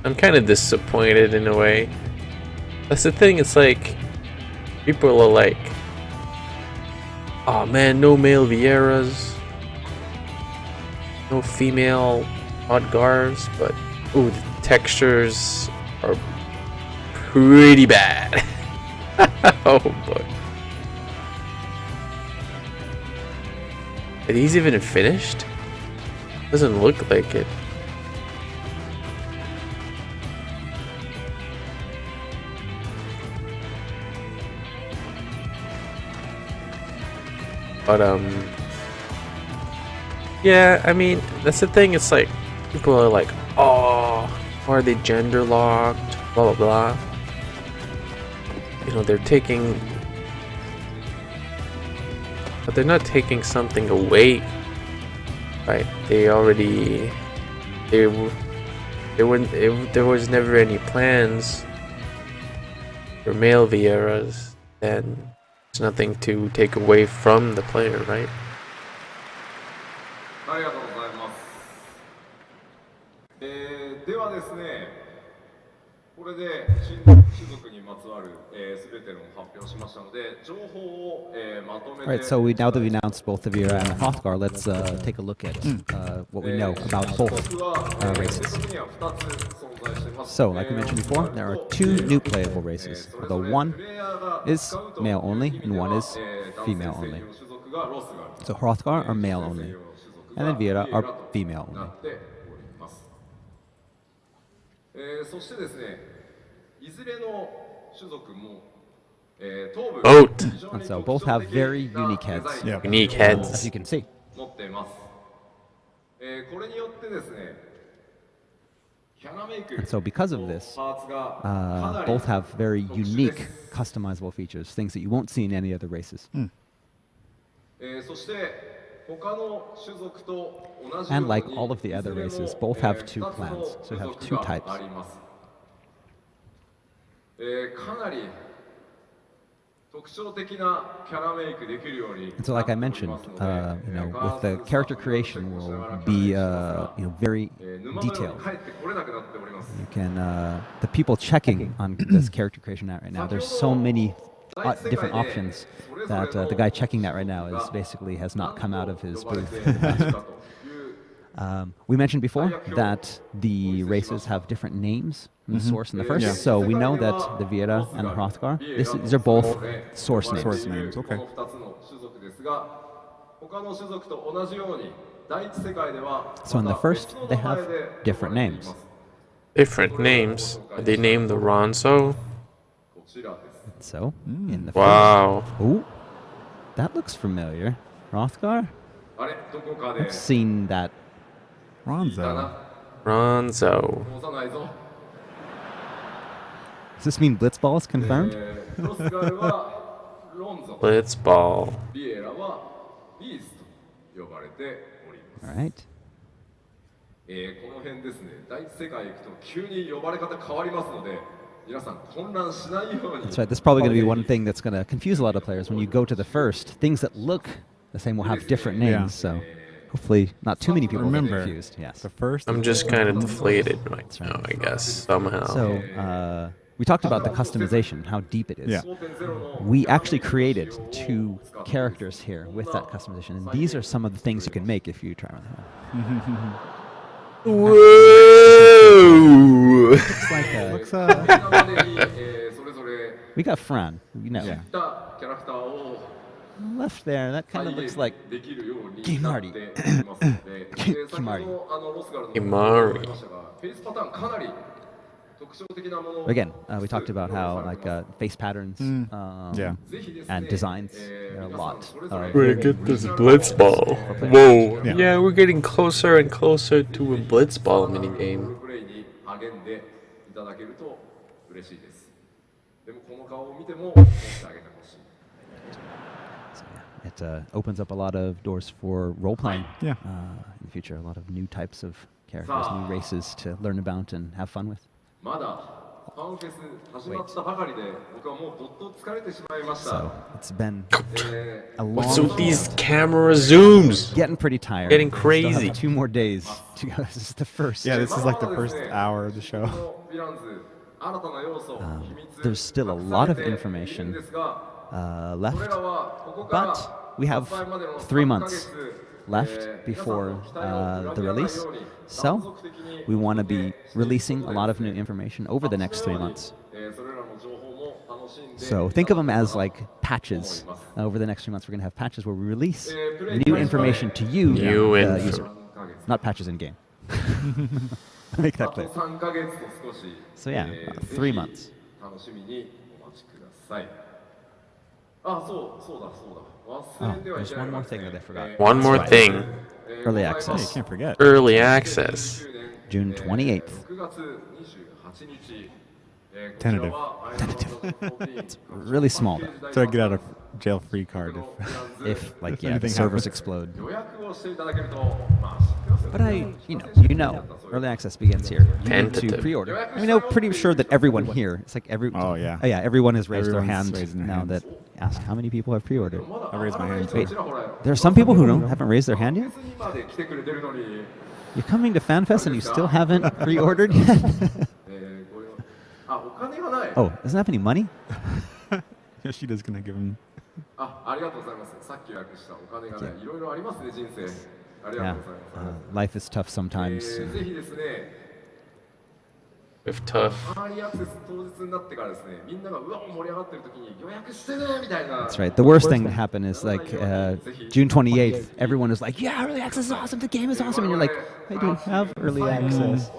I'm kind of disappointed in a way. That's the thing, it's like, people are like, oh man, no male Vieras, no female Hrothgars, but ooh, the textures are pretty bad. Oh boy. Are these even finished? Doesn't look like it. But yeah, I mean, that's the thing, it's like, people are like, oh, are they gender locked, blah blah blah. You know, they're taking, but they're not taking something away, right? They already, there was never any plans for male Vieras, and there's nothing to take away from the player, right? ありがとうございます。ではですね、これで新種族にまつわるすべての発表しましたので、情報をまとめて。Alright, so now that we announced both the Viera and the Hrothgar, let's take a look at what we know about both races. So, like we mentioned before, there are two new playable races, although one is male only and one is female only. So Hrothgar are male only, and then Viera are female only. そしてですね、いずれの種族も Both. And so both have very unique heads, Unique as heads. you can see. 持っています。これによってですね、キャラメイク And so because of this, パーツがかなり both have very unique customizable features, things that you won't see in any other races. そして他の種族と同じよう And に like all of the other races, both have two 二つの clans, so you 種 have 族 two が types. あります。かなり特徴的なキャラメイクできるように And so, like I mentioned, you know, with the character creation will be, you know, very 沼のよう detailed. に帰ってこれなくなっております You can, the people checking on this character creation right now, there's so many different options that the guy checking that right now is basically has not come out of his booth. We mentioned before that the races have different names from the source and the first, so we know that the Viera and the Hrothgar, these are both source names. Source names, okay. この2つの種族ですが、他の種族と同じように第一世界では So in the また first, 別の they 名前 have で different 呼ばれてい names. ます。 Different names. Are they named the Ronso? こちらです。 So, in the Wow. first, oh, that looks familiar. Hrothgar? あれ、どこかで I've seen that. Ronzo. Ronzo. 通さないぞ。 Does this mean Blitzball is confirmed? ロスガルはロンゾ、 Blitzball. ビエラはビースと呼ばれております。 All right. この辺ですね、第一世界行くと急に呼ばれ方変わりますので、皆さん混乱しないように。 That's right. That's probably going to be one thing that's going to confuse a lot of players. When you go to the first, things that look the same will have different names. Yeah. So hopefully not too many people will get Remember, confused. Yes. the first. I'm just kind of deflated right now, I guess, somehow. So we talked about the customization, how deep it is. Yeah. 5.0 の We actually created two characters here with that customization, and these are some of the things you can make if you try them. Whoa! It's like Looks, 今までに、それぞれ we got Fran, you know, Yeah. たキャラクターを left there. That kind 再 of looks 現 like できるように Kimari. なっていますので、先ほどロスガルの Kimari. ありましたが、フェイスパターンかなり特徴的なものを again. We talked about how like face patterns, Yeah. ぜひですね and designs. There are a lot of We're gonna get this Blitzball. Whoa. Yeah. Yeah, we're getting closer and closer to a Blitzball minigame. プレイに励んでいただけると嬉しいです。でもこの顔を見ても持ってあげてほしい。 It opens up a lot of doors for role playing Yeah. in future. A lot of new types of characters, new races to learn about and have fun with. まだファンフェス始まったばかりで僕はもうどっと疲れてしまいました。 So it's been a What's long with these camera zooms? getting pretty tired. Getting Still crazy. have 2 more days to go. This is the first. Yeah, this is like the first hour of the show. There's still a lot of information left, but we have 3 months left before the release. So we want to be releasing a lot of new information over the next 3 months. So think of them as like patches. Over the next 3 months, we're going to have patches where we release new information to you, the user. Not patches in game. Make that clear. So yeah, 3 months. Oh, there's one more thing that I forgot. One more thing. Early Hey, you access. can't forget. Early access. June 28th. Tentative. Really small though. So I get out of jail free card. If like the anything servers happens. explode. But you know, early access begins here. You need to Tentative. pre-order. I mean, I'm pretty sure that everyone here, it's like Oh, yeah. yeah, everyone has raised Everyone's their hand raising their now hands. that ask how many people have pre-ordered. I raised my hand. Wait, there are some people who haven't raised their hand yet? You're coming to FanFest and you still haven't pre-ordered yet? Oh, doesn't have any money? Yoshida's gonna give him. Yeah, life is tough sometimes. If tough. That's right. The worst thing to happen is like June 28th, everyone is like, yeah, early access is awesome, the game is awesome. And you're like, I don't have early access.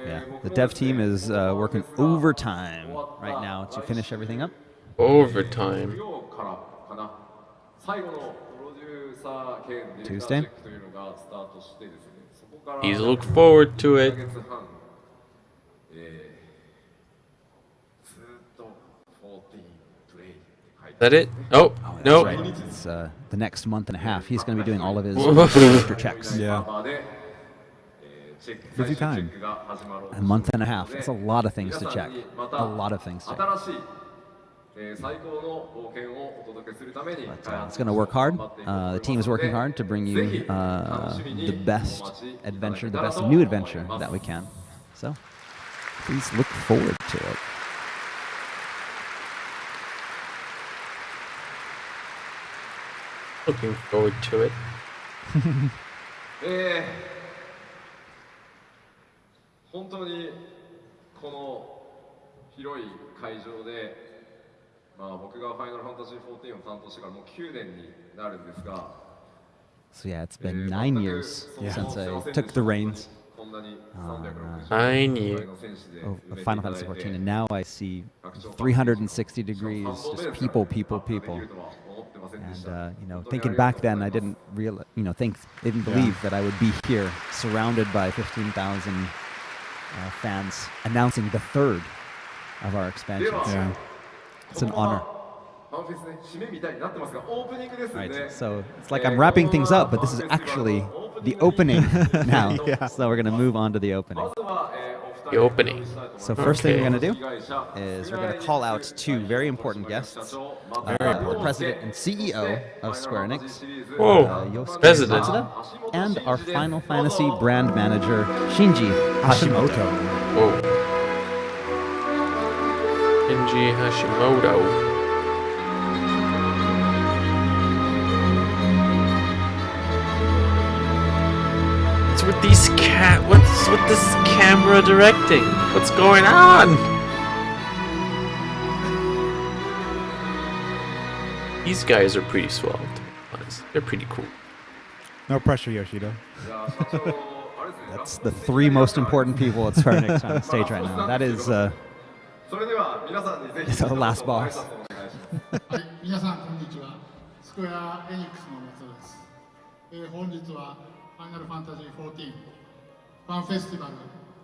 Yeah, the dev team is working overtime right now to finish everything up. Overtime. Tuesday. He's look forward to it. Is that it? Oh, no. Right. It's the next month and a half. He's going to be doing all of his after checks. Yeah. Busy time. A month and a half. It's a lot of things to check. A lot of things to check. But it's going to work hard. The team is working hard to bring you the best adventure, the best new adventure that we can. So please look forward to it. Looking forward to it. 本当にこの広い会場で、僕がファイナルファンタジー14を担当してからもう9年になるんですが、 So yeah, it's been 9 years since I took the reins こんなに 9 years. of Final Fantasy XIV, and now I see 360 degrees, just people. And thinking back then, I didn't didn't believe that I would be here, surrounded by 15,000 fans, announcing the third of our expansions. Yeah. It's an honor. ファンフェスね、締めみたいになってますが、オープニングですね。 Right, so it's like I'm wrapping things up, but this is actually the opening now. So we're going to move on to the opening. The opening. So first thing we're going to do is we're going to call out 2 very important guests. The president and CEO of Square Enix, Whoa, Yosuke president. Matsuda, and our Final Fantasy brand manager, Shinji Hashimoto. Whoa. Shinji Hashimoto. What's with this camera directing? What's going on? These guys are pretty swell, to be honest. They're pretty cool. No pressure, Yoshida. That's the 3 most important people at Square Enix on stage right now. That is それでは皆さんにぜひ the last boss. はい、皆さんこんにちは。スクエア・エニックスの松尾です。本日はファイナルファンタジー14ファンフェスティバル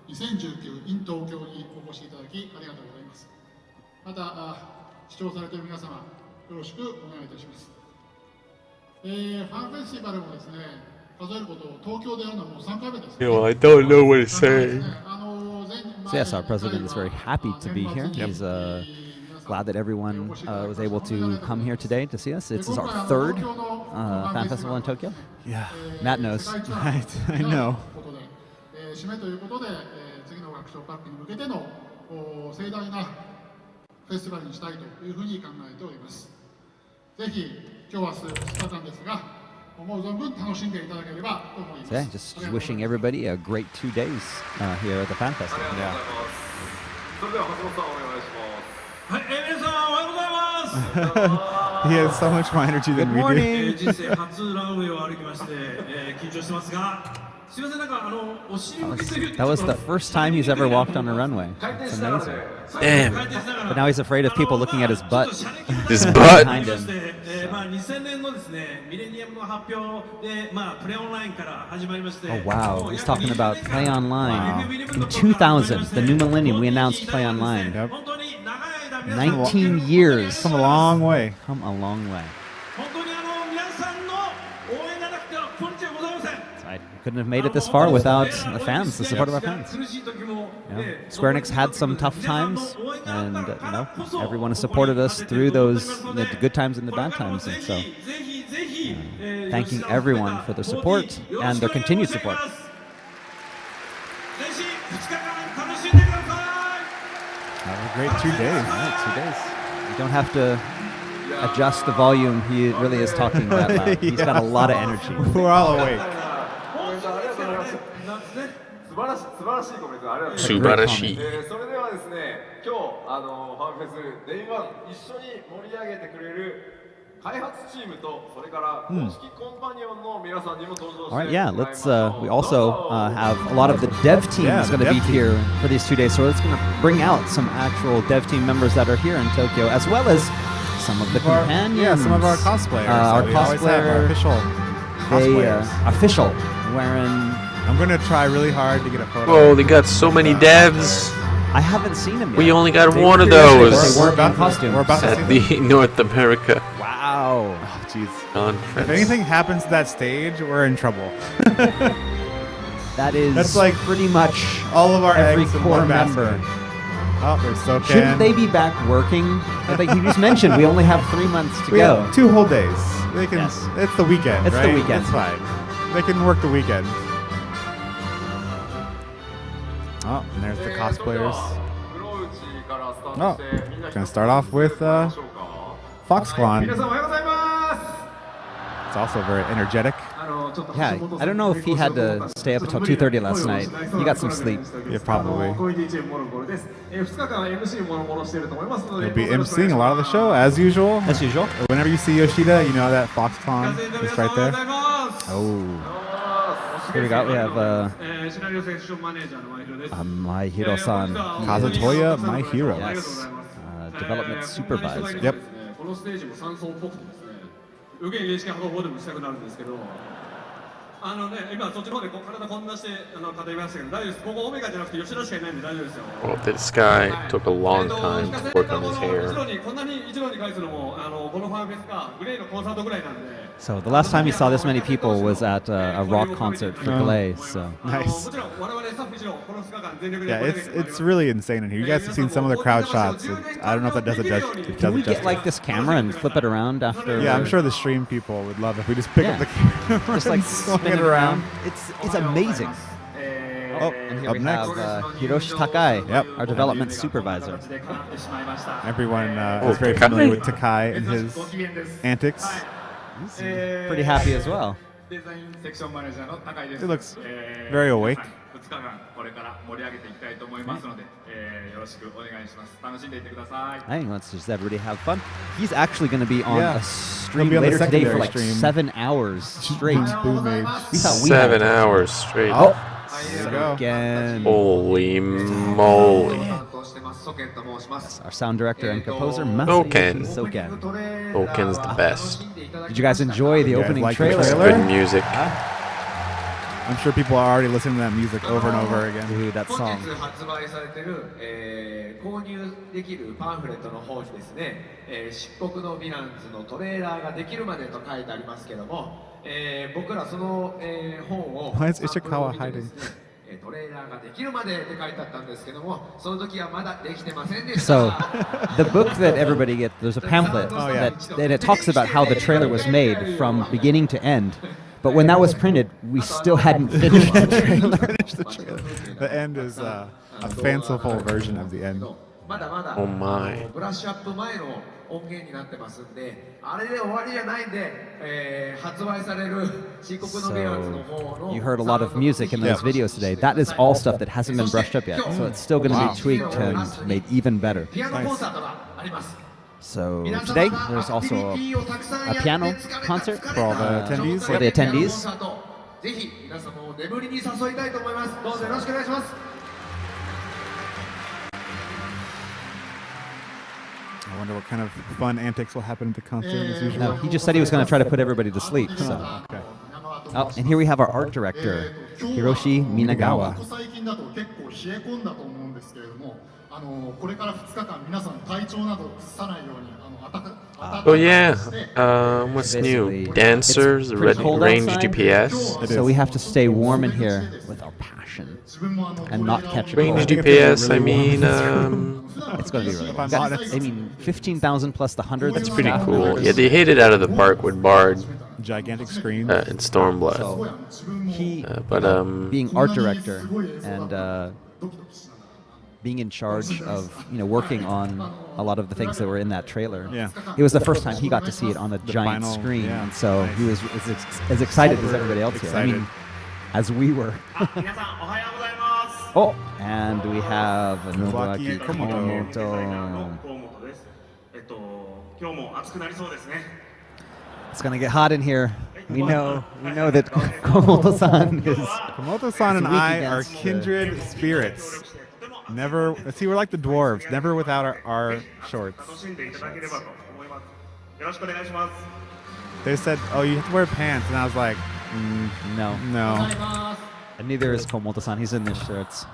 2019 in 東京にお越しいただきありがとうございます。また視聴されている皆様よろしくお願いいたします。ファンフェスティバルもですね、数えることを東京でやるのはもう3回目です。 I don't know what to say. So yes, our president is very happy to be here. He's glad that everyone was able to come here today to see us. This is our third fan festival in Tokyo. Yeah. Matt knows. I know. 締めということで、次のワークショップアップに向けての盛大なフェスティバルにしたいというふうに考えております。ぜひ今日明日2日間ですが、思う存分楽しんでいただければと思います。 So yeah, just wishing everybody a great 2 days here at the fan festival. それでは橋本さんお願いします。はい、皆さんおはようございます。 He has so much more energy than we do. 人生初ランウェイを歩きまして、緊張してますが、すみませんなんかお尻向けてる。 That was the first time he's ever walked on a runway. It's amazing. Damn. But now he's afraid of people looking at his butt. His butt. Behind him. 2000年のですね、ミレニアムの発表で、プレオンラインから始まりまして。 Oh wow, he's talking about Play Online. In 2000, the new millennium, we announced Play Online. Yep. 本当に長い間 19 years. Come a long way. Come a long way. 本当に皆さんの応援がなくてはこんにちはございません。 I couldn't have made it this far without the fans, the support of our fans. Square Enix had some tough times, and everyone has supported us through those the good times and the bad times. And so, thanking everyone for their support and their continued support. Have a great 2 days. Right, 2 days. You don't have to adjust the volume. He really is talking that loud. He's got a lot of energy. We're all awake. 素晴らしいコメントありがとうございます。素晴らしい。それではですね、今日ファンフェスデイ1一緒に盛り上げてくれる開発チームとそれから公式コンパニオンの皆さんにも登場して All right, yeah, let's, we also have a lot of the dev team is going to be here for these 2 days. So it's going to bring out some actual dev team members that are here in Tokyo, as well as some of the companions. Yeah, some of our cosplayers. Our We always have our cosplayer, official cosplayers. official, wearing... I'm going to try really hard to get a photo. Whoa, they got so many devs. I haven't seen him yet. We only got They one of were here yesterday, those. but they weren't in costume. We're about to At see the North America Wow. Oh, jeez. conference. If anything happens to that stage, we're in trouble. That is That's like pretty much all of our every eggs in core one member. basket. Oh, there's so Shouldn't they be back working? I think you just mentioned we only have 3 months to go. Yeah, 2 whole days. They can. Yes. It's the weekend. It's the right? weekend. It's fine. They can work the weekend. Oh, and there's the cosplayers. Oh, gonna start off with Foxconn. 皆さんおはようございます。 It's also very energetic. Yeah, I don't know if he had to stay up until 2:30 last night. He got some sleep. Yeah, probably. コミュニティチームモロモロです。2日間 MC もろもろしていると思いますので。 He'll be emceeing a lot of the show as usual. As usual. Whenever you see Yoshida, you know that Foxconn is right there. Oh. Here we go. We have シナリオセクションマネージャーの前広です。 Maihiro-san. Kazutoya, my hero. Yes. Development supervisor. Yep. このステージも3層っぽくてですね、右右式波動でもしたくなるんですけど、今そっちの方で体こんなして語りましたけど大丈夫です。ここオメガじゃなくて吉田しかいないんで大丈夫ですよ。 Well, this guy took a long time to work on his hair. こんなに一度に返すのもこのファンフェスかグレーのコンサートぐらいなんで。 So the last time you saw this many people was at a rock concert for Glay. So Nice. もちろん我々スタッフ一同この2日間全力で Yeah, 盛り上げてまいります it's really insane in here. You guys have seen some of the crowd shots. I don't know if that does it can we justice. get like this camera and flip it around after? Yeah, I'm sure the stream people would love if we just pick Yeah. up the camera Just like and swing spin it around. It's amazing. Oh, And here up we next. have Hiroshi Takai, Yep. our development supervisor. Everyone is very familiar with Takai and his antics. He's pretty happy as well. デザインセクションマネージャーの高井です。 He looks very awake. 2日間これから盛り上げていきたいと思いますので、よろしくお願いします。楽しんでいってください。 Hey, let's just everybody have fun. He's actually going to be on Yeah. a stream He'll be on the later today for secondary like stream. 7 hours straight. Boom age. We thought we had 7 hours straight. Oh, there you go. again. Holy moly. 担当してますソケンと申します。 Our sound director and composer, Soken. Soken. Soken's the best. Did you guys enjoy the You guys opening like the trailer? trailer? Good music. I'm sure people are already listening to that music over and over again. Dude, that 本 song. 日発売されている、購入できるパンフレットの方にですね、漆黒のヴィランズのトレーラーができるまでと書いてありますけども、僕らその、本を Why is Ishikawa hiding? トレーラーができるまでって書いてあったんですけども、その時はまだできてませんでした。 So, the book that everybody gets, there's a pamphlet that it talks about how the trailer was made from beginning to end. But when that was printed, we still hadn't finished the trailer. The end is a fanciful version of the end. まだまだ Oh my. ブラッシュアップ前の音源になってますんで、あれで終わりじゃないんで、発売される漆黒のベアーズの方の You heard a lot of music in those videos today. That is all stuff that hasn't been brushed up yet. So it's still going to be tweaked and made even better. ピアノコンサートがあります。 So today there's also a piano concert For all the attendees. for the attendees. ぜひ皆様を眠りに誘いたいと思います。どうぞよろしくお願いします。 I wonder what kind of fun antics will happen at the concert as usual. No, he just said he was going to try to put everybody to sleep. So. Okay. Oh, and here we have our art director, Hiroshi Minagawa. ここ最近だと結構冷え込んだと思うんですけれども、これから2日間皆さん体調など崩さないように暖か Oh yeah. What's new? Dancers, It's pretty cold range outside. DPS. So we have to stay warm in here with our passion and not catch a Range cold. DPS. I mean, It's going to be really If I'm good. honest- I mean, 15,000 plus the 100. that's pretty cool. Yeah, they hit it out of the park with Bard Gigantic screen. and Stormblood. So he, But being art director and being in charge of working on a lot of the things that were in that trailer. Yeah. It was the first time he got to see it on a giant final, screen, yeah, and so nice. he was as excited as everybody else here. I excited. mean, as we were. 皆さんおはようございます。 Oh, and we have Nobuaki Nobuaki Komoto. Komoto. 河本です。今日も暑くなりそうですね。 It's gonna get hot in here. We know that Komoto-san is. Komoto-san and I are against the- kindred spirits. Never, see, we're like the dwarves, never without our shorts. 楽しんでいただければと思います。よろしくお願いします。 They said, oh, you have to wear pants. And I was like, No, no. and neither is Komoto-san. He's in his shirts.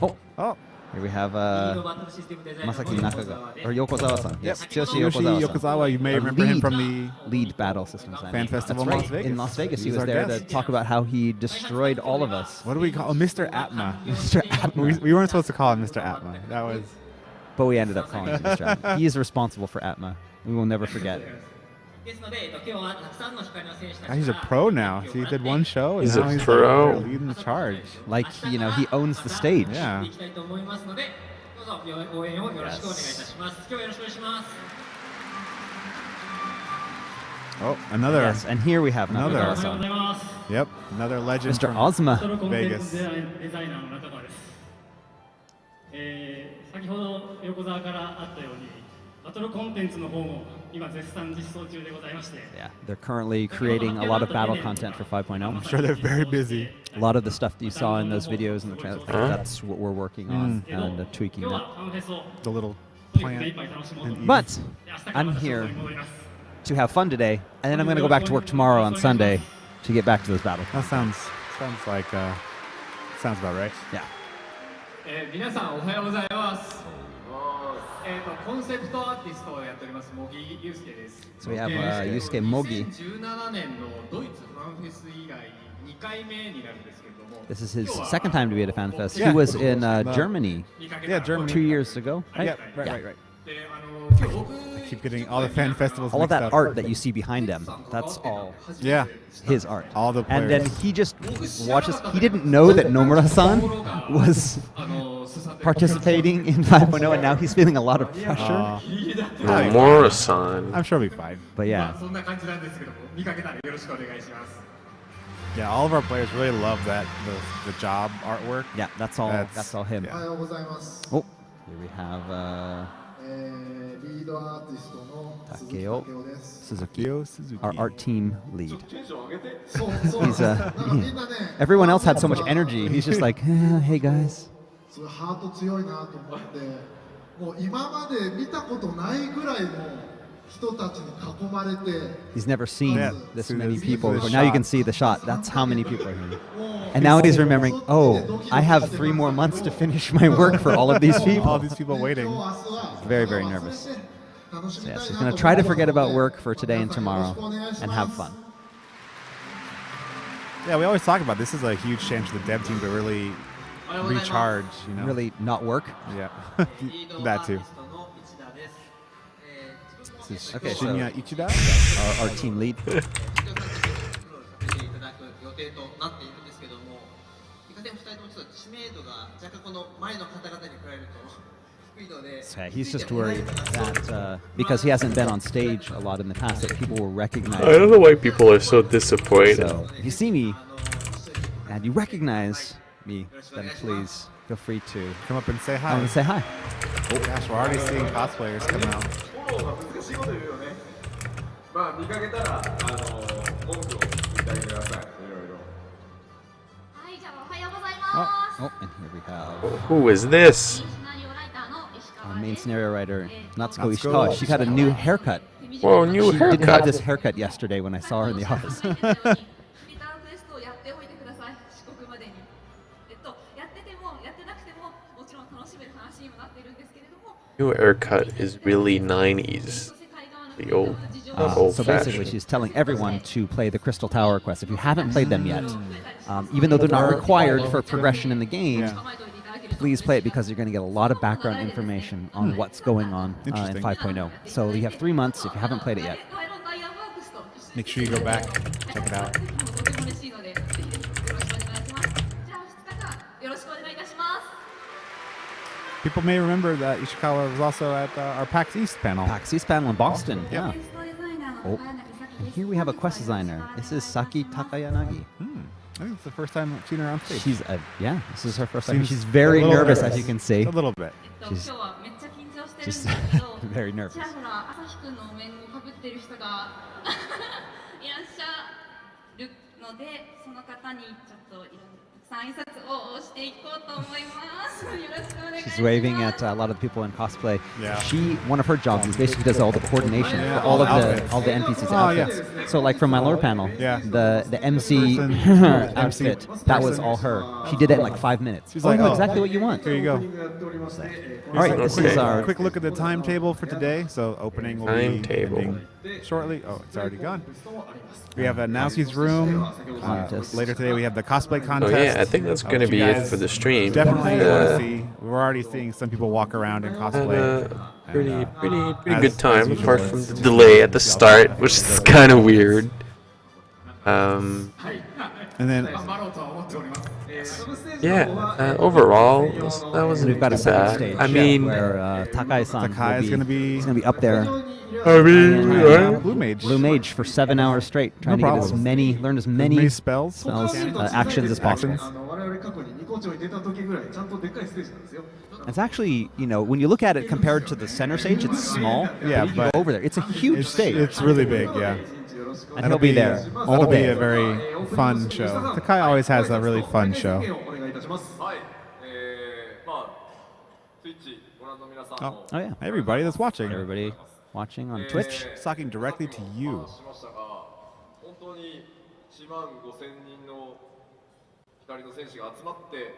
Oh, Oh, here we have Masaki Nakaga or Yokozawa-san. Yes, Tsuyoshi Yoshi Yokozawa-san. Yokozawa, you may The remember him lead- from the lead battle system designer. Fan Festival That's in right. Las Vegas. In Las Vegas, he He's was our there guest. to talk about how he destroyed all of us. what do we call Mr. Atma? Mr. Atma. We weren't supposed to call him Mr. Atma. That was, But we ended up calling him Mr. Atma. He is responsible for Atma. We will never forget. he's a pro now. See, he did one show. And He's a now pro. Like, leading the charge. Like, he owns the stage. Yeah. いきたいと思いますので、どうぞ応援をよろしくお願いいたします。今日はよろしくお願いします。 Oh, another. Yes, and here we have Another. おはようご Nakazawa-san. ざいます。 Yep, another legend Mr. from Ozma. トロコンテン Vegas. ツデザイナーの中川です。先ほど横澤からあったように、バトルコンテンツの方も今絶賛実装中でございまして、 Yeah, they're currently creating a lot of battle content for 5.0. I'm sure they're very busy. A lot of the stuff that you saw in those videos and the trailers, that's what we're working on and tweaking 今日 that. はファンフェスを The little とにかく目いっ plant. ぱい楽しもうと思い and ま But す。明日から I'm また仕事 here に戻ります。 to have fun today, and then I'm going to go back to work tomorrow on Sunday to get back to those battles. That sounds like sounds about right. Yeah. 皆さんおはようございます。コンセプトアーティストをやっております茂木祐介です。 So we have Yusuke Mogi. 2017年のドイツファンフェス以来2回目になるんですけれども、 This is his second time to be at a fan fest. Yeah. He was in Germany 見かけ Yeah, たら Germany. 2 years ago, right? Yep, right, right, right. で今日僕 I keep getting all the fan festivals All of mixed that up. art that you see behind him, that's all Yeah, his art. all the And then players. he just watches. He didn't know that Nomura-san was participating in 5.0, and now he's feeling a lot of pressure. Nomura-san. I'm sure it'll be fine. But ま yeah, あそんな感じなんですけども、見かけたらよろしくお願いします。 Yeah, all of our players really love the job artwork. yeah, that's all. That's all him. yeah. おはようございます。 Oh, here we have リードアーティストの鈴木 Takeo 武雄です。 Suzuki, Kyo Suzuki. our art team lead. そうそう。 He's なんかみんなね Everyone else had so much energy. He's just like, hey guys. すごいハート強いなと思って、もう今まで見たことないぐらいの人たちに囲まれて、 He's never seen Yeah, this see many this- people this before. Now you shot. can see the shot. That's how many people are here. And now he's remembering, oh, I have 3 more months to finish my work for all of these All people. these people waiting. 今日明日は Very, very nervous. 楽しみたい So yes, な he's going と to try to 思うの forget で about work for today and 皆さんよろ tomorrow しくお願いし and ま have す fun. Yeah, we always talk about this is a huge chance for the dev team to really recharge, you know. Really not work. Yeah. That too. This is Okay, so- Shinya Ichida. Our team lead. 予定となっているんですけども、いかんせん2人ともちょっと知名度が若干この前の方々に比べると低いので、 So he's just worried that because he hasn't been on stage a lot in the past, that people will recognize I don't him. know why people are so disappointed. So if you see me and you recognize me, then please feel free to Come up and say come hi. and say hi. Oh gosh, we're already seeing cosplayers come out. フォローが難しいこと言うよね。まあ見かけたら文句を言ってあげてください。いろいろ。はい、じゃあおはようございます。 Oh, and here we have Who is this? シナリオライターの石 our 川 main です。 scenario writer, Natsuko Natsuko. Ishikawa. She got a new haircut. Whoa, new She didn't have this haircut. haircut yesterday when I saw her in the office. リターンクエストをやっておいてください。遅刻までに。やっててもやってなくてももちろん楽しめる話にもなっているんですけれども。 New haircut is really 90s. The old, old So basically, fashioned. she's telling everyone to play the Crystal Tower quest. If you haven't played them yet, even though they're not required for progression in the game, Yeah. please play it because you're going to get a lot of background information on what's going on in Interesting. 5.0. So you have 3 months if you haven't played it yet. Make sure you go back, check it out. よろしくお願いいたします。 People may remember that Ishikawa was also at our PAX East panel. PAX East panel in Boston. Yeah. Yeah. Oh, and here we have a quest designer. This is Saki Takayanagi. I think it's the first time I've seen her on stage. She's yeah, this is her first time. Seems She's very a little nervous, nervous. as you can see. A little bit. 今日はめっちゃ緊張してるんです Just けど、 very nervous. ちらほら朝日くんのお面をかぶってる人がいらっしゃるので、その方にちょっとたくさん挨拶をしていこうと思います。よろしくお願いします。 She's waving at a lot of people in cosplay. Yeah. One of her jobs is basically does all the coordination Yeah, for all of outfits. the NPCs Oh, yeah. outfits. So like from my lore panel, Yeah. the MC Person. outfit, that was all her. She did it in like 5 minutes. She's Oh, like, I know oh, exactly what you want. Here you go. All right, this Okay. is our Quick look at the timetable for today. So opening will be Timetable. ending shortly. Oh, it's already gone. We have a Naosuke's room. Contest. Later today we have the cosplay Oh contest. yeah, I think that's which gonna you be it guys for the stream. Definitely want to Uh, see. We're already seeing some people walk around in had cosplay. a pretty as- good time, as apart usual. from the delay at the start, which is kind of weird. And then Yeah, overall, that wasn't We've got a too second bad. stage. I mean, where Takai-san Takai is going to be he's gonna be up there. Blue Mage. Blue Mage for 7 hours straight, trying to get as problem. many, learn as Many many spells. spells, actions as possible. 我々過去にニコ町に出た時ぐらいちゃんとでっかいステージなんですよ。 It's actually, when you look at it compared to the center stage, it's small. Yeah, but you but go over there. It's a huge stage. It's really big, yeah. And he'll be there all That'll be day. a very fun show. Takai always has a really fun show. お願いいたします。はい。まあツイッチご覧の皆さんも Oh yeah, Everybody that's watching. everybody watching on Twitch. It's talking directly to you. しましたが、本当に1万5000人の光の戦士が集まって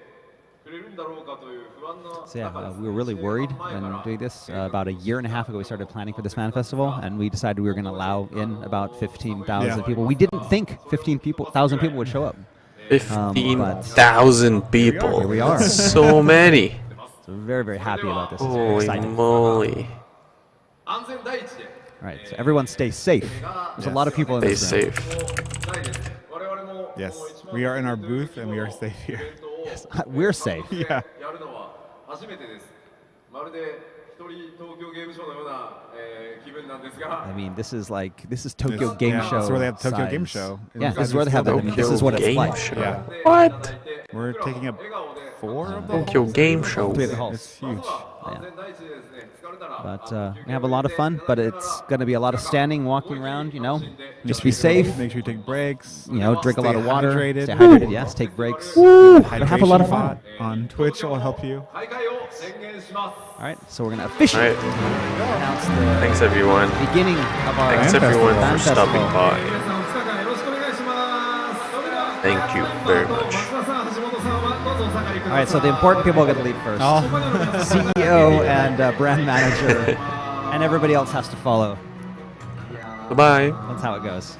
くれるんだろうかという不安な So yeah, 中ですね we were really worried when doing this. About a year and a half ago, we started planning for this fan festival, and we decided we were going to allow in about 15,000 Yeah. people. We didn't think 15,000 people would show up. 15,000 people. Here we are. So many. So we're very, very happy about this. It's very Holy exciting. moly. 安全第一で All right, so everyone stay safe. There's a lot of people in Stay this room. safe. ないです。我々も Yes, we are in our booth and we are safe here. We're safe. Yeah. やるのは初めてです。まるで一人東京ゲームショーのような、気分なんですが I mean, this is Tokyo This- Game yeah, Show. that's where they have Tokyo Game size. Show. Yeah, this is where they have that. I mean, this is what it's Game like. show. Yeah. What? We're taking up 4 of them. Tokyo Game Show. 3 of the halls. It's huge. 安全第一でですね、疲れたら But we have a lot of fun, but it's going to be a lot of standing, walking around, Just be safe, Make sure you take breaks. drink a lot of water, Hydrated. stay hydrated, yes, take breaks. Hydration have a lot of fun. bot on Twitch will help you. 開会を宣言します。 All right, so we're going to officially All right. announce the Thanks everyone. beginning of our Thanks Fan everyone festival. for stopping by. 皆さんお疲れ様よろしくお願いします。それでは Thank you very much. 松田さん、橋本さんはどうぞお下がりくだ All さい。 right, so the important people are going to leave first. Oh. CEO and brand manager, and everybody else has to follow. Bye-bye. That's how it goes.